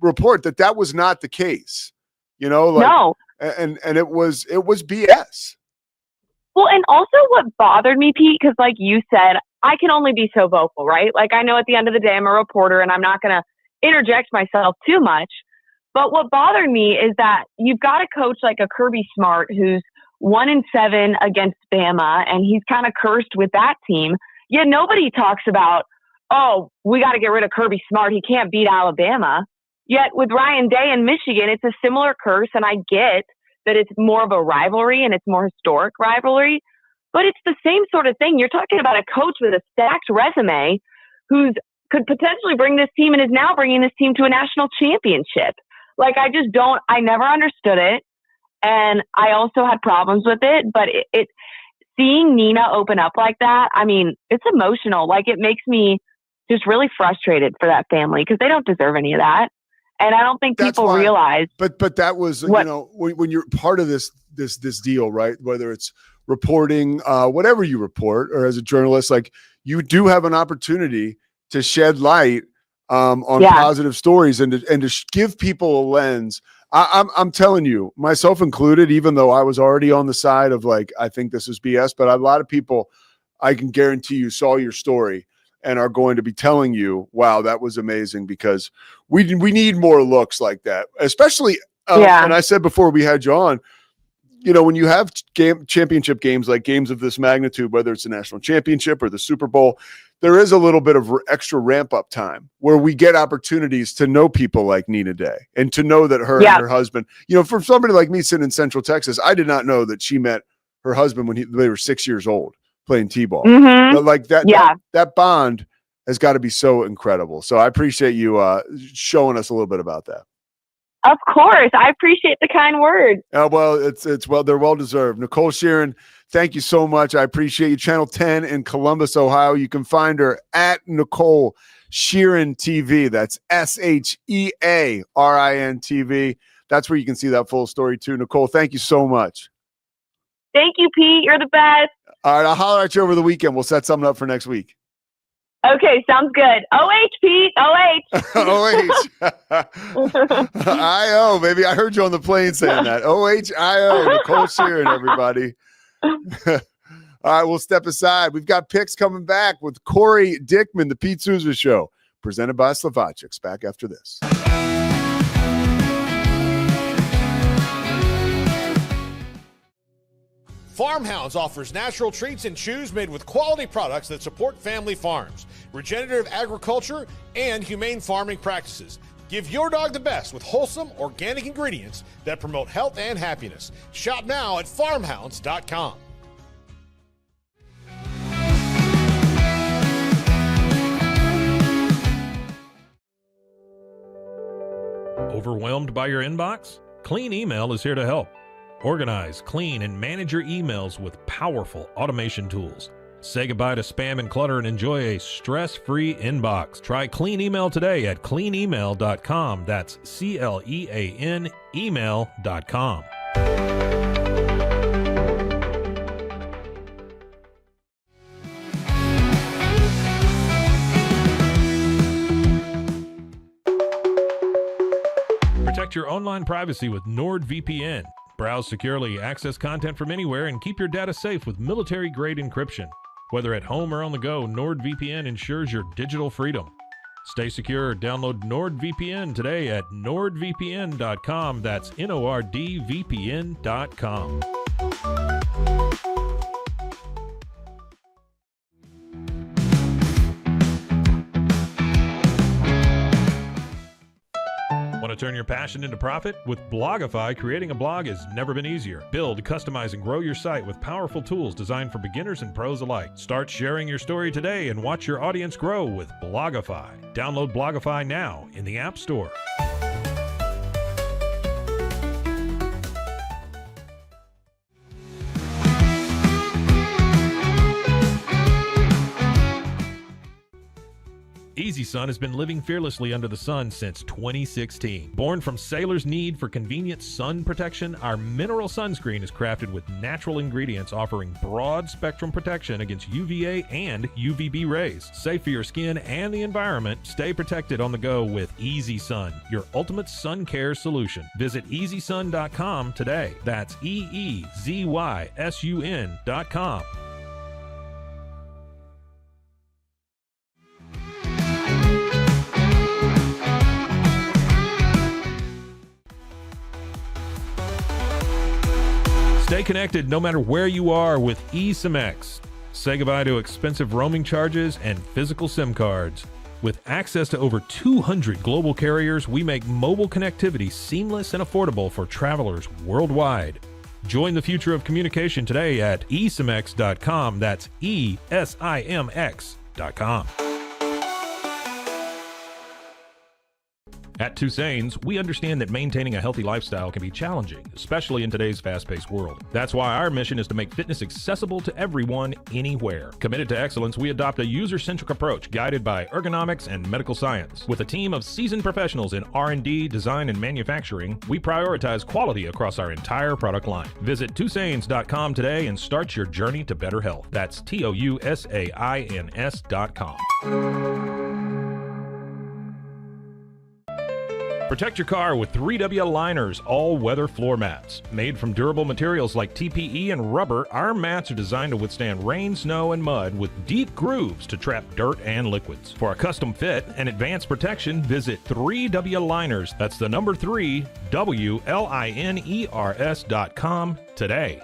report that was not the case. You know, like, No. and it was BS. Well, and also what bothered me, Pete, because like you said, I can only be so vocal, right? Like I know at the end of the day, I'm a reporter and I'm not going to interject myself too much. But what bothered me is that you've got a coach like a Kirby Smart who's 1-7 against Bama, and he's kind of cursed with that team. Yet nobody talks about, oh, we got to get rid of Kirby Smart. He can't beat Alabama. Yet with Ryan Day in Michigan, it's a similar curse, and I get that it's more of a rivalry and it's more historic rivalry, but it's the same sort of thing. You're talking about a coach with a stacked resume who's could potentially bring this team and is now bringing this team to a national championship. Like, I never understood it. And I also had problems with it, but it seeing Nina open up like that, I mean, it's emotional. Like, it makes me just really frustrated for that family because they don't deserve any of that. And I don't think people realize. But that was, you know, when you're part of this deal, right? Whether it's reporting, whatever you report, or as a journalist, like, you do have an opportunity to shed light on positive stories and to give people a lens. I'm telling you, myself included, even though I was already on the side of like, I think this is BS, but a lot of people, I can guarantee you, saw your story and are going to be telling you, wow, that was amazing, because we need more looks like that, especially, and I said before we had you on, you know, when you have championship games, like games of this magnitude, whether it's the national championship or the Super Bowl, there is a little bit of extra ramp up time where we get opportunities to know people like Nina Day and to know that her and her husband, you know, for somebody like me sitting in Central Texas, I did not know that she met her husband when they were 6 years old playing T-ball. But like that bond has got to be so incredible. So I appreciate you showing us a little bit about that. Of course. I appreciate the kind words. Well, they're well deserved. Nicole Shearin, thank you so much. I appreciate you. Channel 10 in Columbus, Ohio. You can find her at Nicole Shearin TV. That's SHEARIN TV. That's where you can see that full story too. Nicole, thank you so much. Thank you, Pete. You're the best. All right, I'll holler at you over the weekend. We'll set something up for next week. Okay, sounds good. OH, Pete. OH. OH. I-O, baby. I heard you on the plane saying that. OHIO. Nicole Shearin, everybody. All right, we'll step aside. We've got picks coming back with Cory Dickman, the Pete Sousa Show, presented by Slovacics. Back after this. Farmhounds offers natural treats and chews made with quality products that support family farms, regenerative agriculture, and humane farming practices. Give your dog the best with wholesome, organic ingredients that promote health and happiness. Shop now at farmhounds.com. Overwhelmed by your inbox? Clean Email is here to help. Organize, clean, and manage your emails with powerful automation tools. Say goodbye to spam and clutter and enjoy a stress-free inbox. Try Clean Email today at cleanemail.com. That's CLEAN email.com. Protect your online privacy with NordVPN. Browse securely, access content from anywhere, and keep your data safe with military-grade encryption. Whether at home or on the go, NordVPN ensures your digital freedom. Stay secure. Download NordVPN today at nordvpn.com. That's NORDVPN.com. Want to turn your passion into profit? With Blogify, creating a blog has never been easier. Build, customize, and grow your site with powerful tools designed for beginners and pros alike. Start sharing your story today and watch your audience grow with Blogify. Download Blogify now in the App Store. Easy Sun has been living fearlessly under the sun since 2016. Born from sailors' need for convenient sun protection, our mineral sunscreen is crafted with natural ingredients offering broad spectrum protection against UVA and UVB rays. Safe for your skin and the environment, stay protected on the go with Easy Sun, your ultimate sun care solution. Visit EasySun.com today. That's EEZYSUN.com. Stay connected no matter where you are with eSIM-X. Say goodbye to expensive roaming charges and physical SIM cards. With access to over 200 global carriers, we make mobile connectivity seamless and affordable for travelers worldwide. Join the future of communication today at eSIMX.com. That's ESIMX.com. At Tusains, we understand that maintaining a healthy lifestyle can be challenging, especially in today's fast-paced world. That's why our mission is to make fitness accessible to everyone, anywhere. Committed to excellence, we adopt a user-centric approach guided by ergonomics and medical science. With a team of seasoned professionals in R&D, design, and manufacturing, we prioritize quality across our entire product line. Visit Tusains.com today and start your journey to better health. That's TOUSAINS.com. Protect your car with 3W Liners all-weather floor mats. Made from durable materials like TPE and rubber, our mats are designed to withstand rain, snow, and mud with deep grooves to trap dirt and liquids. For a custom fit and advanced protection, visit 3W Liners. That's the number 3, WLINERS.com today.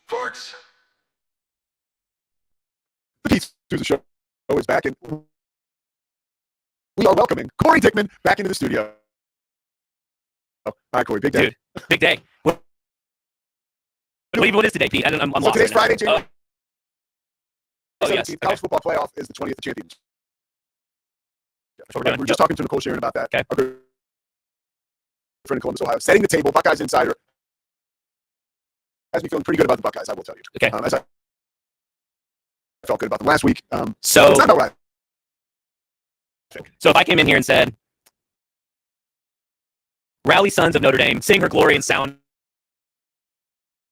Sports. The Pete Sousa Show is back, and we are welcoming Cory Dickman back into the studio. All right, Cory, big day. Dude, big day. What is today, Pete? I'm So lost today's right now. Friday, January Oh, yes. 17th. Okay. College football playoff is the 20th champions. That's what we're doing. We're just talking to Nicole Shearin about that. Okay. Our good friend in Columbus, Ohio. Setting the table, Buckeyes Insider has me feeling pretty good about the Buckeyes, I will tell you. Okay. As I felt good about them last week. So, it's not about what I think. so if I came in here and said, "Rally, sons of Notre Dame, sing her glory and sound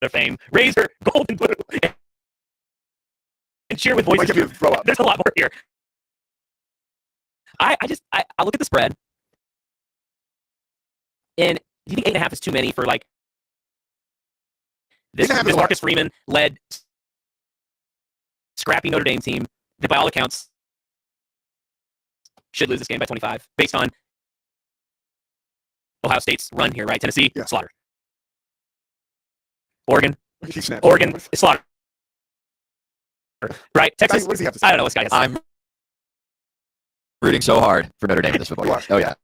of fame, raise her gold and blue, and cheer with Might voices." give you a throw up. There's a lot more here. I look at the spread, and do you think 8.5 is too many for like this 8.5 is a lot. Marcus Freeman led scrappy Notre Dame team that, by all accounts, should lose this game by 25 based on Ohio State's run here, right? Tennessee, Yeah. slaughter. Oregon, He snapped. Oregon, slaughter. Right? Texas, What does he have to say? I don't know what this guy has to say. I'm rooting so hard for Notre Dame in this football game. Oh, yeah.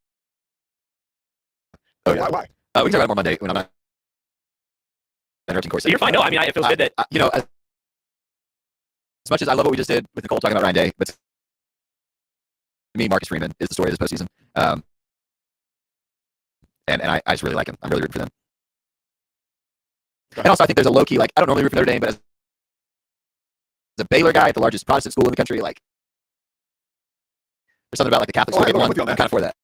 Oh, yeah. Why? We can talk about it more Monday when I'm not interrupting Cory. So you're fine. No, I mean, it feels good that As much as I love what we just did with Nicole talking about Ryan Day, but to me, Marcus Freeman is the story of this postseason. And I just really like him. I'm really rooting for them. And also, I think there's a low-key, like, I don't normally root for Notre Dame, but as a Baylor guy at the largest Protestant school in the country, like, there's something about, like, the Catholic school I'm one. with you on I'm that. kind of for that.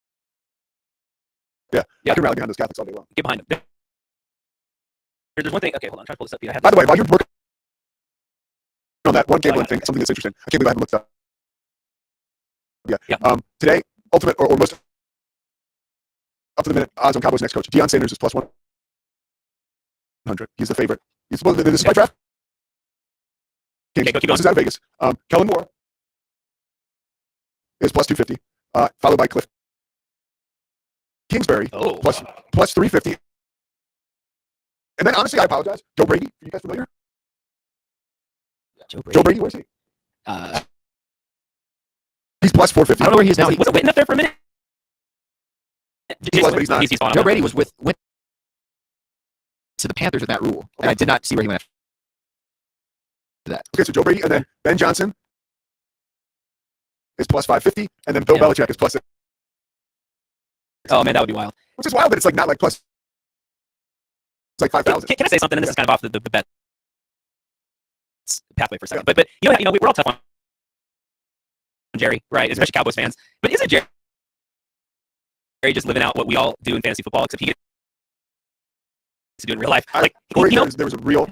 I can rally behind those Catholics all day long. get behind them. There's one thing. Okay, hold on. I'm trying to pull this up. Pete. I had By the way, while you're working on that one game one thing, something that's interesting, I can't believe I haven't looked up. Yeah. Today, ultimate or most up to the minute odds on Cowboys next coach. Deion Sanders is plus 100. He's the favorite. This is my draft. Okay, go, keep This is out of Vegas. Kellen Moore is plus 250, followed by Cliff Kingsbury Oh. plus 350. And then, honestly, I apologize. Joe Brady, are you guys familiar? Joe Joe Brady, where's he? I He's plus 450. don't know where he is now. Was it Witten up there for a minute? He was, but he's not. He's falling Joe off. Brady went to the Panthers with Matt Rule, and I did not see where he went after that. Okay, so Joe Brady, and then Ben Johnson is plus 550, and then Bill Yeah. Belichick is plus, Oh man, that would be wild. which is wild that it's like not like plus. It's like 5,000. Can I say something? And this is kind of off the bet pathway for a second. But we're all tough on Jerry, right? Especially Cowboys fans. But isn't Jerry just living out what we all do in fantasy football, except he gets to do it in real life? Corey, there was a real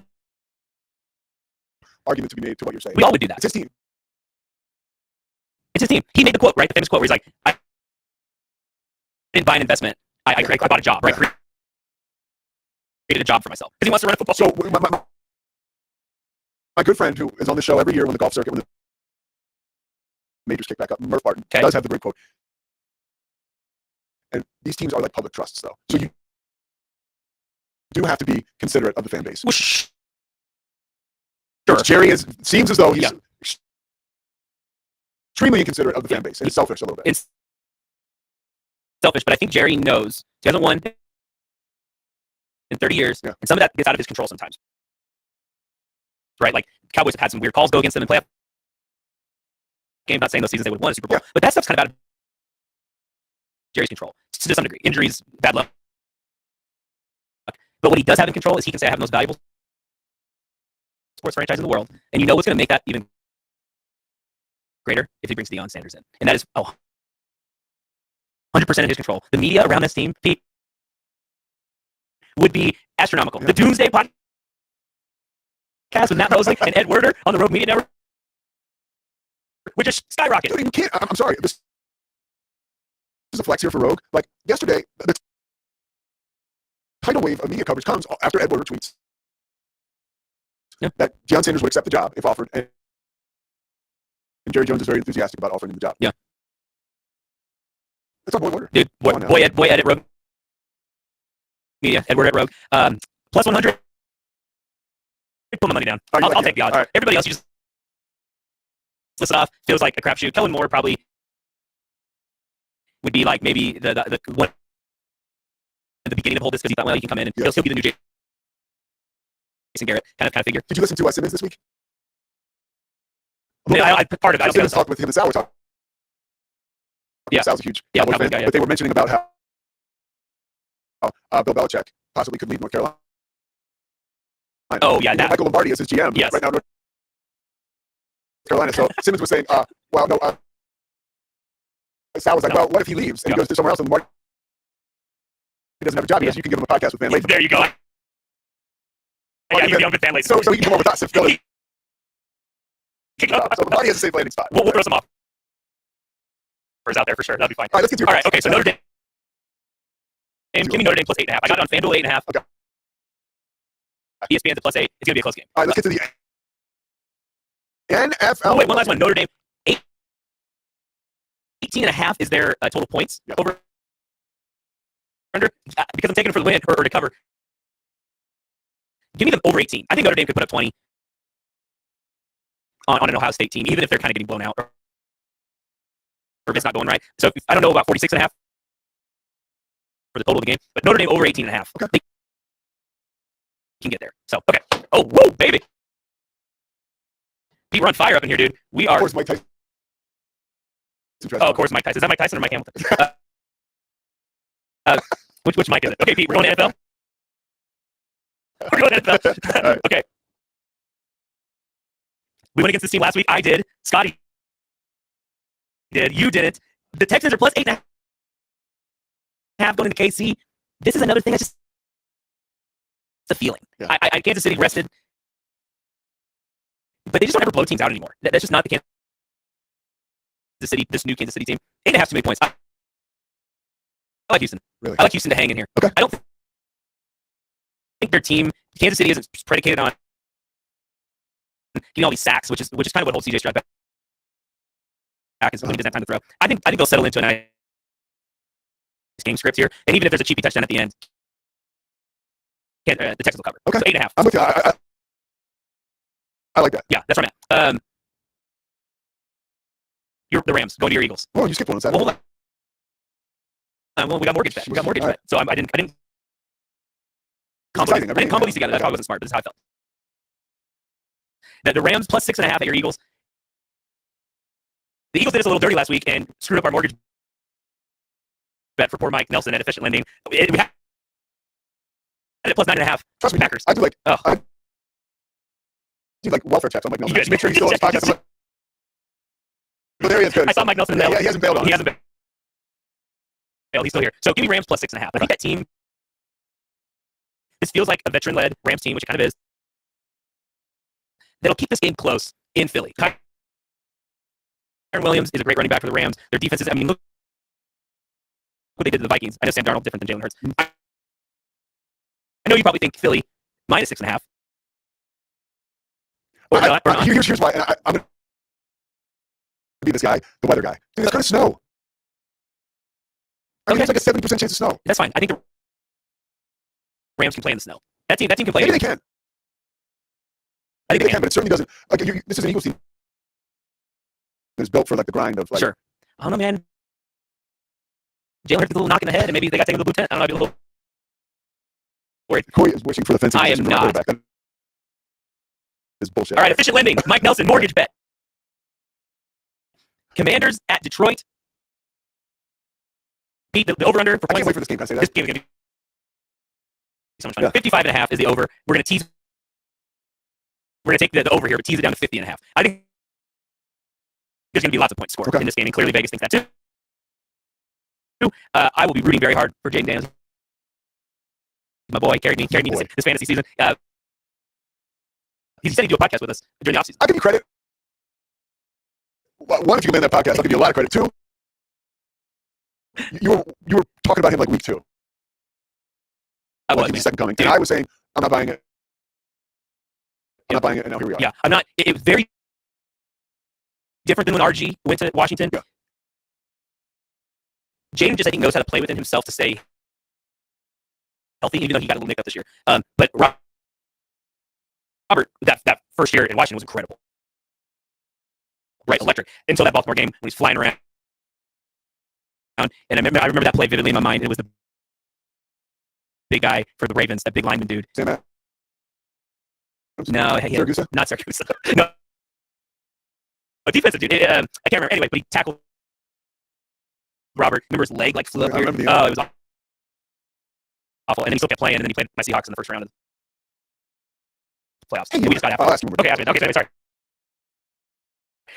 argument to be made to what you're saying. We all would do that. It's his team. It's his team. He made the quote, right? The famous quote where he's like, I didn't buy an investment. I bought a job, right? Created a job for myself because he wants to run a football. So my good friend who is on the show every year when the golf circuit, when the majors kick back up, Murph Barton, does have the great quote. And these teams are like public trusts, though. So you do have to be considerate of the fan base. Well, Sure. Jerry seems as though he's extremely inconsiderate of the fan base, and it's selfish a little bit. It's selfish, but I think Jerry knows he hasn't won in 30 years, and some of that gets out of his control sometimes. Right? Like, Cowboys have had some weird calls go against them in playoff games. Not saying those seasons they would have won a Super Bowl, but that stuff's kind of out of Jerry's control to some degree. Injuries, bad luck. But what he does have in control is he can say, I have the most valuable sports franchise in the world, and you know what's going to make that even greater if he brings Deion Sanders in. And that is 100% in his control. The media around this team, Pete, would be astronomical. The Doomsday podcast with Matt Mosley and Ed Werder on the Rogue Media Network would just skyrocket. You can't. I'm sorry. This is a flex here for Rogue. Like yesterday, the tidal wave of media coverage comes after Ed Werder tweets that Deion Sanders would accept the job if offered, and Jerry Jones is very enthusiastic about offering him the job. Yeah. That's our boy Werder. Dude, boy Ed at Rogue Media, Ed Werder at Rogue. Plus 100. Put my money down. I'll take the odds. Right. Everybody else, you just list it off. Feels like a crapshoot. Kellen Moore probably would be like maybe the one at the beginning of the whole this because he thought, well, he can come in and he'll be the new Jason Garrett kind of figure. Did you listen to Simmons this week? I part of it. Simmons talked with him and Sal. Sal's a huge Cowboys fan, but they were mentioning about how Bill Belichick possibly could leave North Carolina. Oh, yeah. Michael Lombardi is his GM right now in North Carolina. So Simmons was saying, well, no. Sal was like, well, what if he leaves and he goes to somewhere else and Lombardi doesn't have a job because you can give him a podcast with Van Lathan. There you go. Yeah, you can be on Van Lathan. So he can come over with us if Billy. So Lombardi has a safe landing spot. We'll throw some offers out there for sure. That'll be fine. All right, let's get to your All right, okay, so Notre Dame. And give me Notre Dame plus 8.5. I got it on FanDuel 8.5. Okay. ESPN's at plus 8. It's going to be a close game. All right, let's get to the NFL. Oh, wait, one last one. Notre Dame. 18.5 is their total points over under because I'm taking it for the win or to cover. Give me them over 18. I think Notre Dame could put up 20 on an Ohio State team, even if they're kind of getting blown out or if it's not going right. So I don't know about 46.5 for the total of the game, but Notre Dame over 18.5. Okay. They can get there. So, okay. Oh, whoa, baby. We're on fire up in here, dude. We are. Of course, Mike Tyson. Oh, of course, Mike Tyson. Is that Mike Tyson or Mike Hamilton? Which Mike is it? Okay, Pete, we're going to NFL. We're going to NFL. Right. Okay. We went against this team last week. I did. Scotty did. You didn't. The Texans are plus 8.5 going into KC. This is another thing. It's a feeling. Yeah. Kansas City rested, but they just don't ever blow teams out anymore. That's just not the Kansas City. This new Kansas City team. 8.5 too many points. I like Houston. Really? I like Houston to hang in here. Okay. I don't think their team, Kansas City, isn't predicated on getting all these sacks, which is kind of what holds CJ Stroud back. Is when he doesn't have time to throw. I think they'll settle into a nice game script here, and even if there's a cheapy touchdown at the end, the Texans will cover. Okay. So 8.5. I'm with you. I like that. Yeah, that's where I'm at. You're the Rams. Go to your Eagles. Oh, you skipped one. Well, hold on. Well, we got mortgage bet. Right. So I didn't combo these together. That probably wasn't smart, but this is how I felt. The Rams plus 6.5 at your Eagles. The Eagles did us a little dirty last week and screwed up our mortgage bet for poor Mike Nelson at Efficient Lending. We had it plus 9.5. Trust me, Packers. I do like. like welfare checks. I'm like, no, You guys make sure he's still on his podcast. I'm like, well, there he is. Good. I saw Mike Nelson. Yeah, he hasn't bailed on He us. hasn't bailed. He's still here. So give me Rams plus 6.5. I think that team. This feels like a veteran-led Rams team, which it kind of is. That'll keep this game close in Philly. Kyron Williams is a great running back for the Rams. Their defense is, I mean, look what they did to the Vikings. I know Sam Darnold different than Jalen Hurts. I know you probably think Philly minus 6.5. Or not. Here's why. I'm going to be this guy, the weather guy. Dude, it's going to snow. I mean, Okay. it's like a 70% chance of snow. That's fine. I think the Rams can play in the snow. That team can play. Maybe they can. I think They can, but it certainly doesn't. Like, this is an Eagles team that's built for like the grind of like. Sure. I don't know, man. Jalen Hurts gets a little knock in the head, and maybe they got taken to the blue tent. I don't know. I'd be a little worried. Corey is wishing for the fencing. I am not. That is bullshit. All right, efficient lending. Mike Nelson, mortgage bet. Commanders at Detroit. Pete, the over-under for I can't points. wait for this game. Can I say This that? game is going to be so much fun. 55.5 is the over. We're going to tease. We're going to take the over here, but tease it down to 50.5. I think there's going to be lots of points scored in this game, and clearly Vegas thinks that too. I will be rooting very hard for Jaden Daniels. My boy carried me this fantasy season. He said he'd do a podcast with us during the offseason. I'll give you credit. One, if you land that podcast, I'll give you a lot of credit. Two, you were talking about him like week 2. I was, like man. second coming. And I was saying, I'm not buying it. I'm not buying it, and now here we are. Yeah, I'm not. It was very different than when RG went to Washington. Yeah. Jaden just, I think, knows how to play within himself to stay healthy, even though he got a little nicked up this year. But Robert, that first year in Washington was incredible. Right, electric. Until that Baltimore game when he's flying around. And I remember that play vividly in my mind. It was the big guy for the Ravens, that big lineman dude. Say that. No, Siragusa? not Siragusa. No. A defensive dude. I can't remember. Anyway, but he tackled Robert. Remember his leg like flew up I here? remember Oh, it was awful. And then he still kept playing, and then he played my Seahawks in the first round of the playoffs. And we just got out. I'll ask you. Okay, sorry.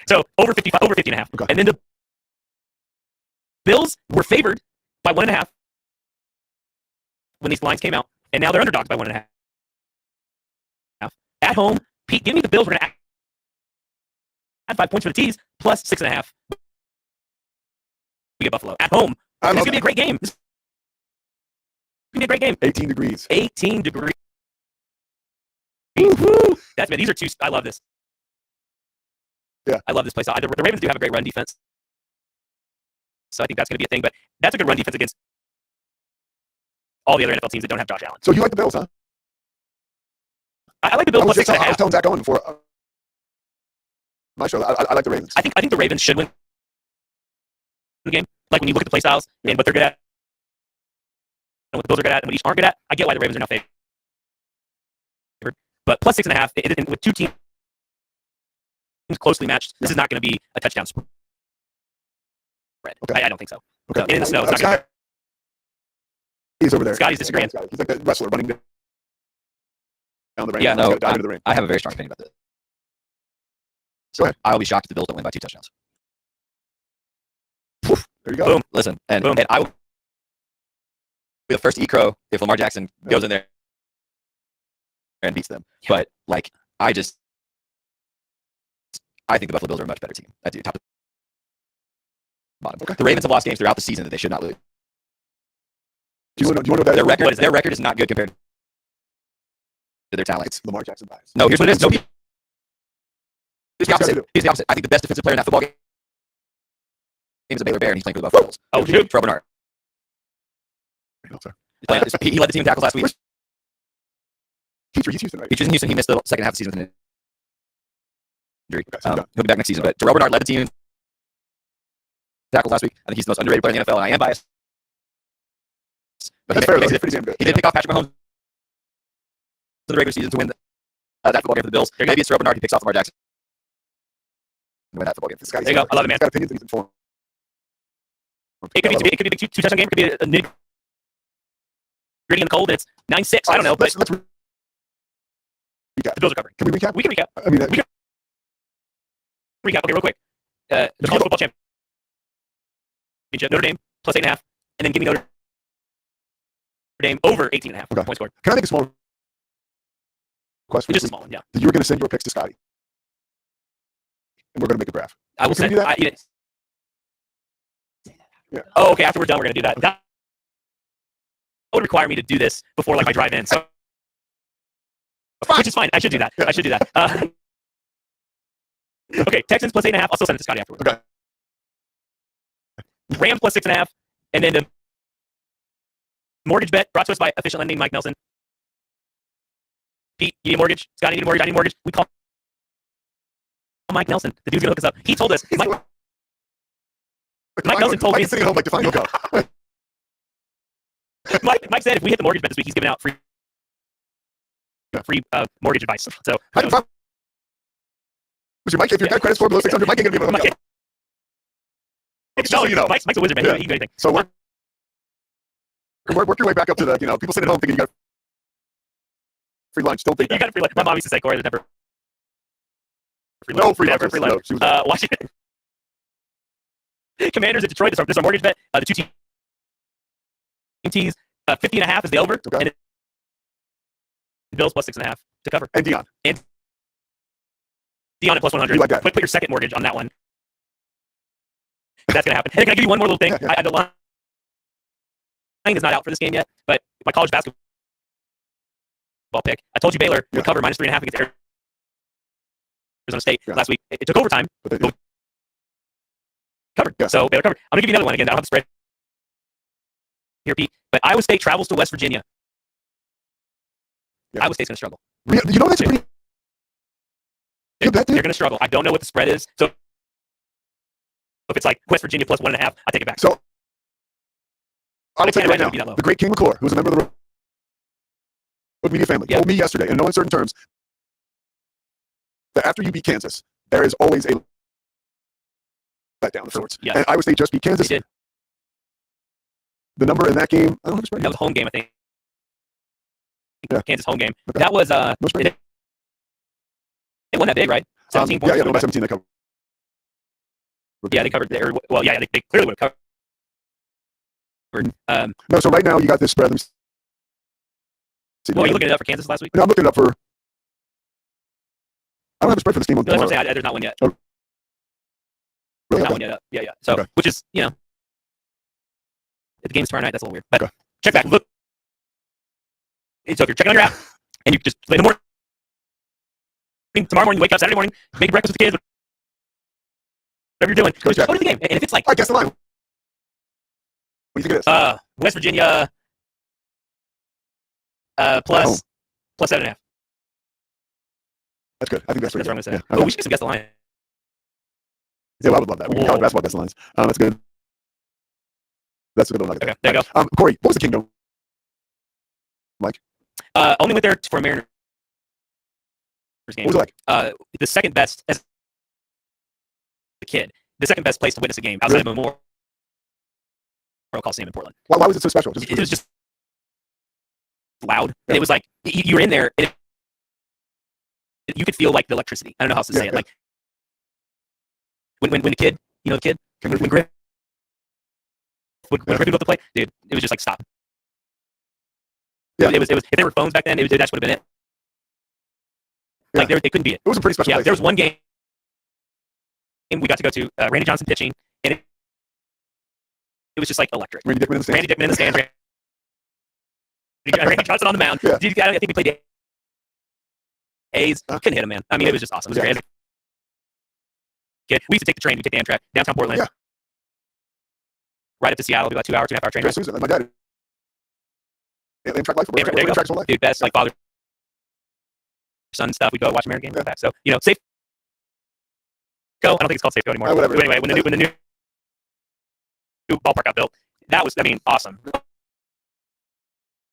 So over 50.5. Okay. And then the Bills were favored by 1.5 when these lines came out, and now they're underdogs by 1.5. At home, Pete, give me the Bills. We're going to add 5 points for the tees, plus 6.5. We get Buffalo. At home, it's going to be a great game. It's going to be a great game. 18 degrees. 18 degrees. Woo-hoo. That's man. These are two. I love this. Yeah. I love this place. The Ravens do have a great run defense. So I think that's going to be a thing. But that's a good run defense against all the other NFL teams that don't have Josh Allen. So you like the Bills, huh? I like the Bills plus 6.5. I was telling Zach Owen before my show. I like the Ravens. I think the Ravens should win the game. Like when you look at the play styles and what they're good at, and what the Bills are good at, and what each aren't good at. I get why the Ravens are now favored. But plus 6.5, with two teams closely matched, this is not going to be a touchdown spread. Okay. I don't think so. Okay. In the snow, it's not gonna He's over there. Scotty's disagreeing. He's like that wrestler running down the ring. Yeah, no, dive into the ring. I have a very strong opinion about this. Go ahead. I'll be shocked if the Bills don't win by 2 touchdowns. There you go. Boom. Listen, and Boom. I will be the first to eat crow if Lamar Jackson goes in there and beats them. Yeah. But like, I think the Buffalo Bills are a much better team. I do, top to bottom. Okay. The Ravens have lost games throughout the season that they should not lose. Do you want to know that? Their record is not good compared to their talent. It's Lamar Jackson bias. No, here's what it is. Here's the What's he opposite. gotta do? Here's the opposite. I think the best defensive player in that football game is a Baylor Bear, and he's playing for the Buffalo Bills. Oh, shoot. Trevor Bernard. No, sir. He led the team in tackles last week. He's Houston, right? He's in Houston. He missed the second half of the season with an injury. Okay, so He'll be back next season. But Terrell Bernard led the team in tackles last week. I think he's the most underrated player in the NFL, and I am biased. But That's fair, though. He's pretty damn good. He did pick off Patrick Mahomes in the regular season to win that football game for the Bills. Maybe it's Terrell Bernard who picks off Lamar Jackson to win that football game. This guy's There you go. I love it, man. He's got opinions and he's informed. It could be a big two touchdown game. It could be a nitty gritty in the cold. And it's 9-6. I don't know, but Let's The Bills are covering. Can we recap? We can recap. I mean, We can recap. Okay, real quick. The college football championship, Notre Dame plus 8.5, and then give me Notre Dame over 18.5 points scored. Can I make a small request? Just a small one, yeah. You were going to send your picks to Scotty, and we're going to make a graph. I will Can we send. do that? Yeah. Oh, okay. After we're done, we're going to do that. That would require me to do this before like my drive in. So, which is fine. I should do that. I should do that. Okay, Texans plus 8.5. I'll still send it to Scotty afterwards. Okay. Rams plus 6.5, and then the mortgage bet brought to us by Efficient Lending, Mike Nelson. Pete, you need a mortgage? Scotty, you need a mortgage? I need a mortgage. We call Mike Nelson. The dude's gonna hook us up. He told us. Mike Nelson told me. Mike's sitting at home like, define hookup. Mike said if we hit the mortgage bet this week, he's giving out free mortgage advice. So Mike, if your credit score below 600, Mike ain't gonna be able to hook up. Just so you know, Mike's a wizard, man. He can do anything. So work your way back up to the, people sitting at home thinking you got free lunch. Don't think you got free lunch. My mom used to say, Corey, there's never free lunch. No free never lunch. Free lunch. Washington Commanders at Detroit. This is our mortgage bet. The two teams, 50.5 is the over. Okay. And Bills plus 6.5 to cover. And Dion at plus 100. You like that? Put your second mortgage on that one. That's going to happen. Hey, can I give you one more little thing? Yeah. The line is not out for this game yet, but my college basketball pick, I told you Baylor would cover minus 3.5 against Arizona State last week. It took overtime, but covered. Yeah. So Baylor covered. I'm going to give you another one again. I don't have the spread here, Pete. But Iowa State travels to West Virginia. Yeah. Iowa State's going to struggle. You know, that's a pretty good bet, dude. They're going to struggle. I don't know what the spread is. So if it's like West Virginia plus 1.5, I take it back. So I will tell you right now, be that low. the great King McClure, who's a member of the Road Media family, told me yesterday, in no uncertain terms, that after you beat Kansas, there is always a letdown of sorts. Yeah. And Iowa State just beat Kansas. They did. The number in that game, I don't know the spread. That was a home game, I think. Yeah. Kansas home game. Okay. That was No spread. it won that big, right? 17 points. Yeah, by 17 they covered. Yeah, they covered there. Well, yeah, they clearly would have covered. No, so right now you got this spread. Let me see. Well, you looking it up for Kansas last week? No, I'm looking it up for. I don't have a spread for this game on No, that's what tomorrow. I'm saying. There's not one yet. Oh, really? Not Okay. one yet. Yeah. So, Okay. which is, if the game's tomorrow night, that's a little weird. But Okay. check back. Look. So if you're checking on your app, and you just in the morning, tomorrow morning, you wake up Saturday morning, make breakfast with the kids, whatever you're doing, just go to the game. And if it's like, I guess the line. What do you think it is? West Virginia plus 7.5. That's good. I think that's That's what I'm good. going to say. Yeah, Oh, we should get some guess the line. Yeah, well, I would love that. We can college basketball guess the lines. That's good. That's a good one. Okay, there you go. Corey, what was the Kingdom? Mike? Only went there for a Mariners game. What was it like? The second best as a kid. The second best place to witness a game outside of Memorial Coliseum in Portland. Why was it so special? It was just loud. And it was like you were in there. And you could feel like the electricity. I don't know how else to say it. Like when the kid, the kid, when Griff would go up the plate, dude, it was just like stop. Yeah. It was. If there were phones back then, that would have been it. Like they couldn't beat it. It was a pretty special place. There was one game we got to go to, Randy Johnson pitching, and it was just like electric. Randy Dickman in the stands. Randy Johnson on the mound. Yeah. I think we played the A's. Couldn't hit him, man. I mean, it was just awesome. It was great. We used to take the train. We take the Amtrak downtown Portland. Yeah. Right up to Seattle. It'd be about 2.5 hour train ride. Sousa, like my dad. Yeah, Amtrak life. There you go. Dude, best like father son stuff. We'd go watch American game back. So safe. I don't think it's called Safeco anymore. Whatever. But anyway, when the new ballpark got built, that was, awesome.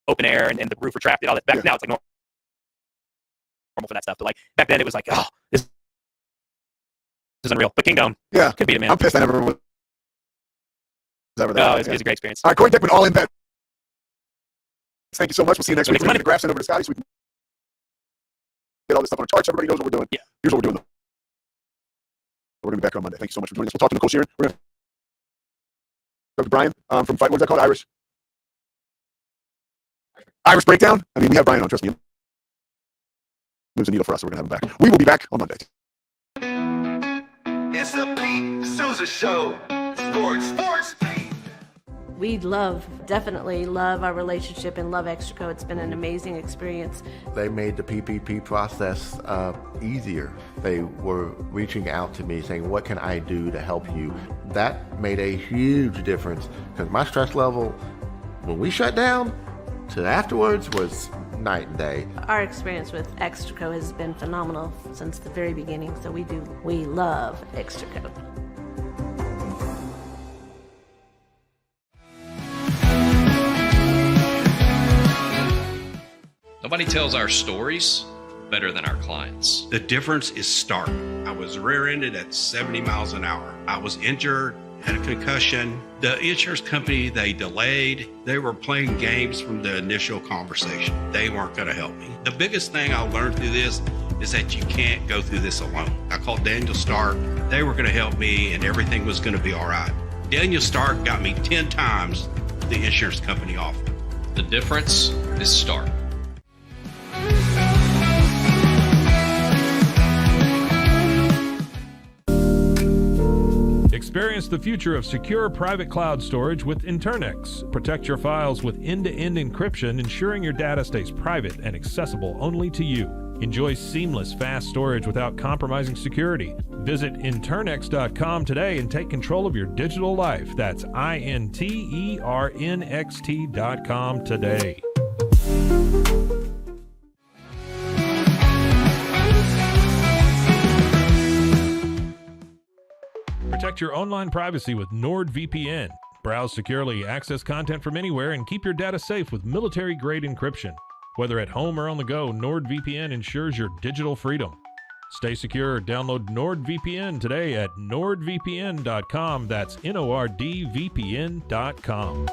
Open air and the roof retracted, all that. Back now it's like normal for that stuff. But like back then it was like, oh, this is unreal. But Kingdom, could beat it, man. I'm pissed I never was ever there. No, it was a great experience. All right, Cory Dickman, all in bet. Thank you so much. We'll see you next week. We're going to get the graph sent over to Scotty so we can get all this stuff on a chart so everybody knows what we're doing. Yeah. Here's what we're doing. We're going to be back on Monday. Thank you so much for joining us. We'll talk to Nicole Shearin. We're going to talk to Brian from Fight. What's that called? Irish Breakdown. I mean, we have Brian on. Trust me. Moves a needle for us, so we're going to have him back. We will be back on Monday. It's the Pete Sousa Show. Sports, Pete. We definitely love our relationship and love Extraco. It's been an amazing experience. They made the PPP process easier. They were reaching out to me saying, what can I do to help you? That made a huge difference because my stress level, when we shut down, to afterwards was night and day. Our experience with Extraco has been phenomenal since the very beginning, so we love Extraco. Nobody tells our stories better than our clients. The difference is stark. I was rear-ended at 70 miles an hour. I was injured, had a concussion. The insurance company, they delayed. They were playing games from the initial conversation. They weren't going to help me. The biggest thing I learned through this is that you can't go through this alone. I called Daniel Stark. They were going to help me and everything was going to be all right. Daniel Stark got me 10 times the insurance company offered. The difference is stark. Experience the future of secure private cloud storage with Internex. Protect your files with end-to-end encryption, ensuring your data stays private and accessible only to you. Enjoy seamless, fast storage without compromising security. Visit Internex.com today and take control of your digital life. That's INTERNXT.com today. Protect your online privacy with NordVPN. Browse securely, access content from anywhere, and keep your data safe with military-grade encryption. Whether at home or on the go, NordVPN ensures your digital freedom. Stay secure. Download NordVPN today at nordvpn.com. That's NORDVPN.com.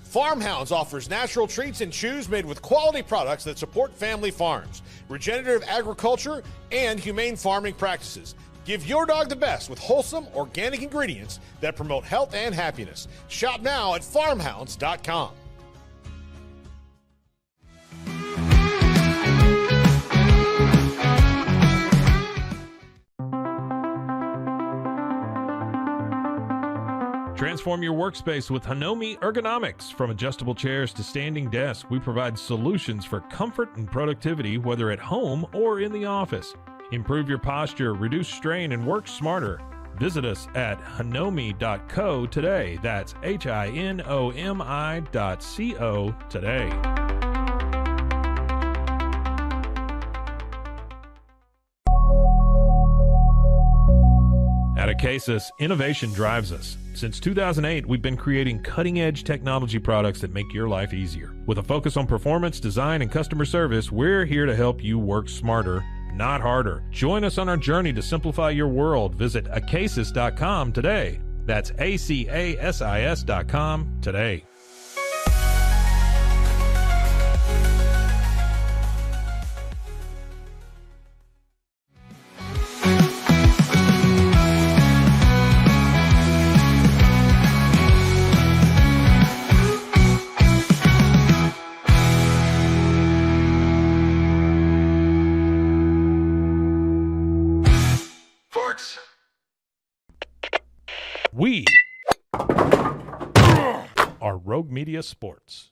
Farmhounds offers natural treats and chews made with quality products that support family farms, regenerative agriculture, and humane farming practices. Give your dog the best with wholesome, organic ingredients that promote health and happiness. Shop now at farmhounds.com. Transform your workspace with Hanomi Ergonomics. From adjustable chairs to standing desks, we provide solutions for comfort and productivity, whether at home or in the office. Improve your posture, reduce strain, and work smarter. Visit us at hanomi.co today. That's HINOMI.co today. At Acasis, innovation drives us. Since 2008, we've been creating cutting-edge technology products that make your life easier. With a focus on performance, design, and customer service, we're here to help you work smarter, not harder. Join us on our journey to simplify your world. Visit acasis.com today. That's ACASIS.com today. We are Rogue Media Sports.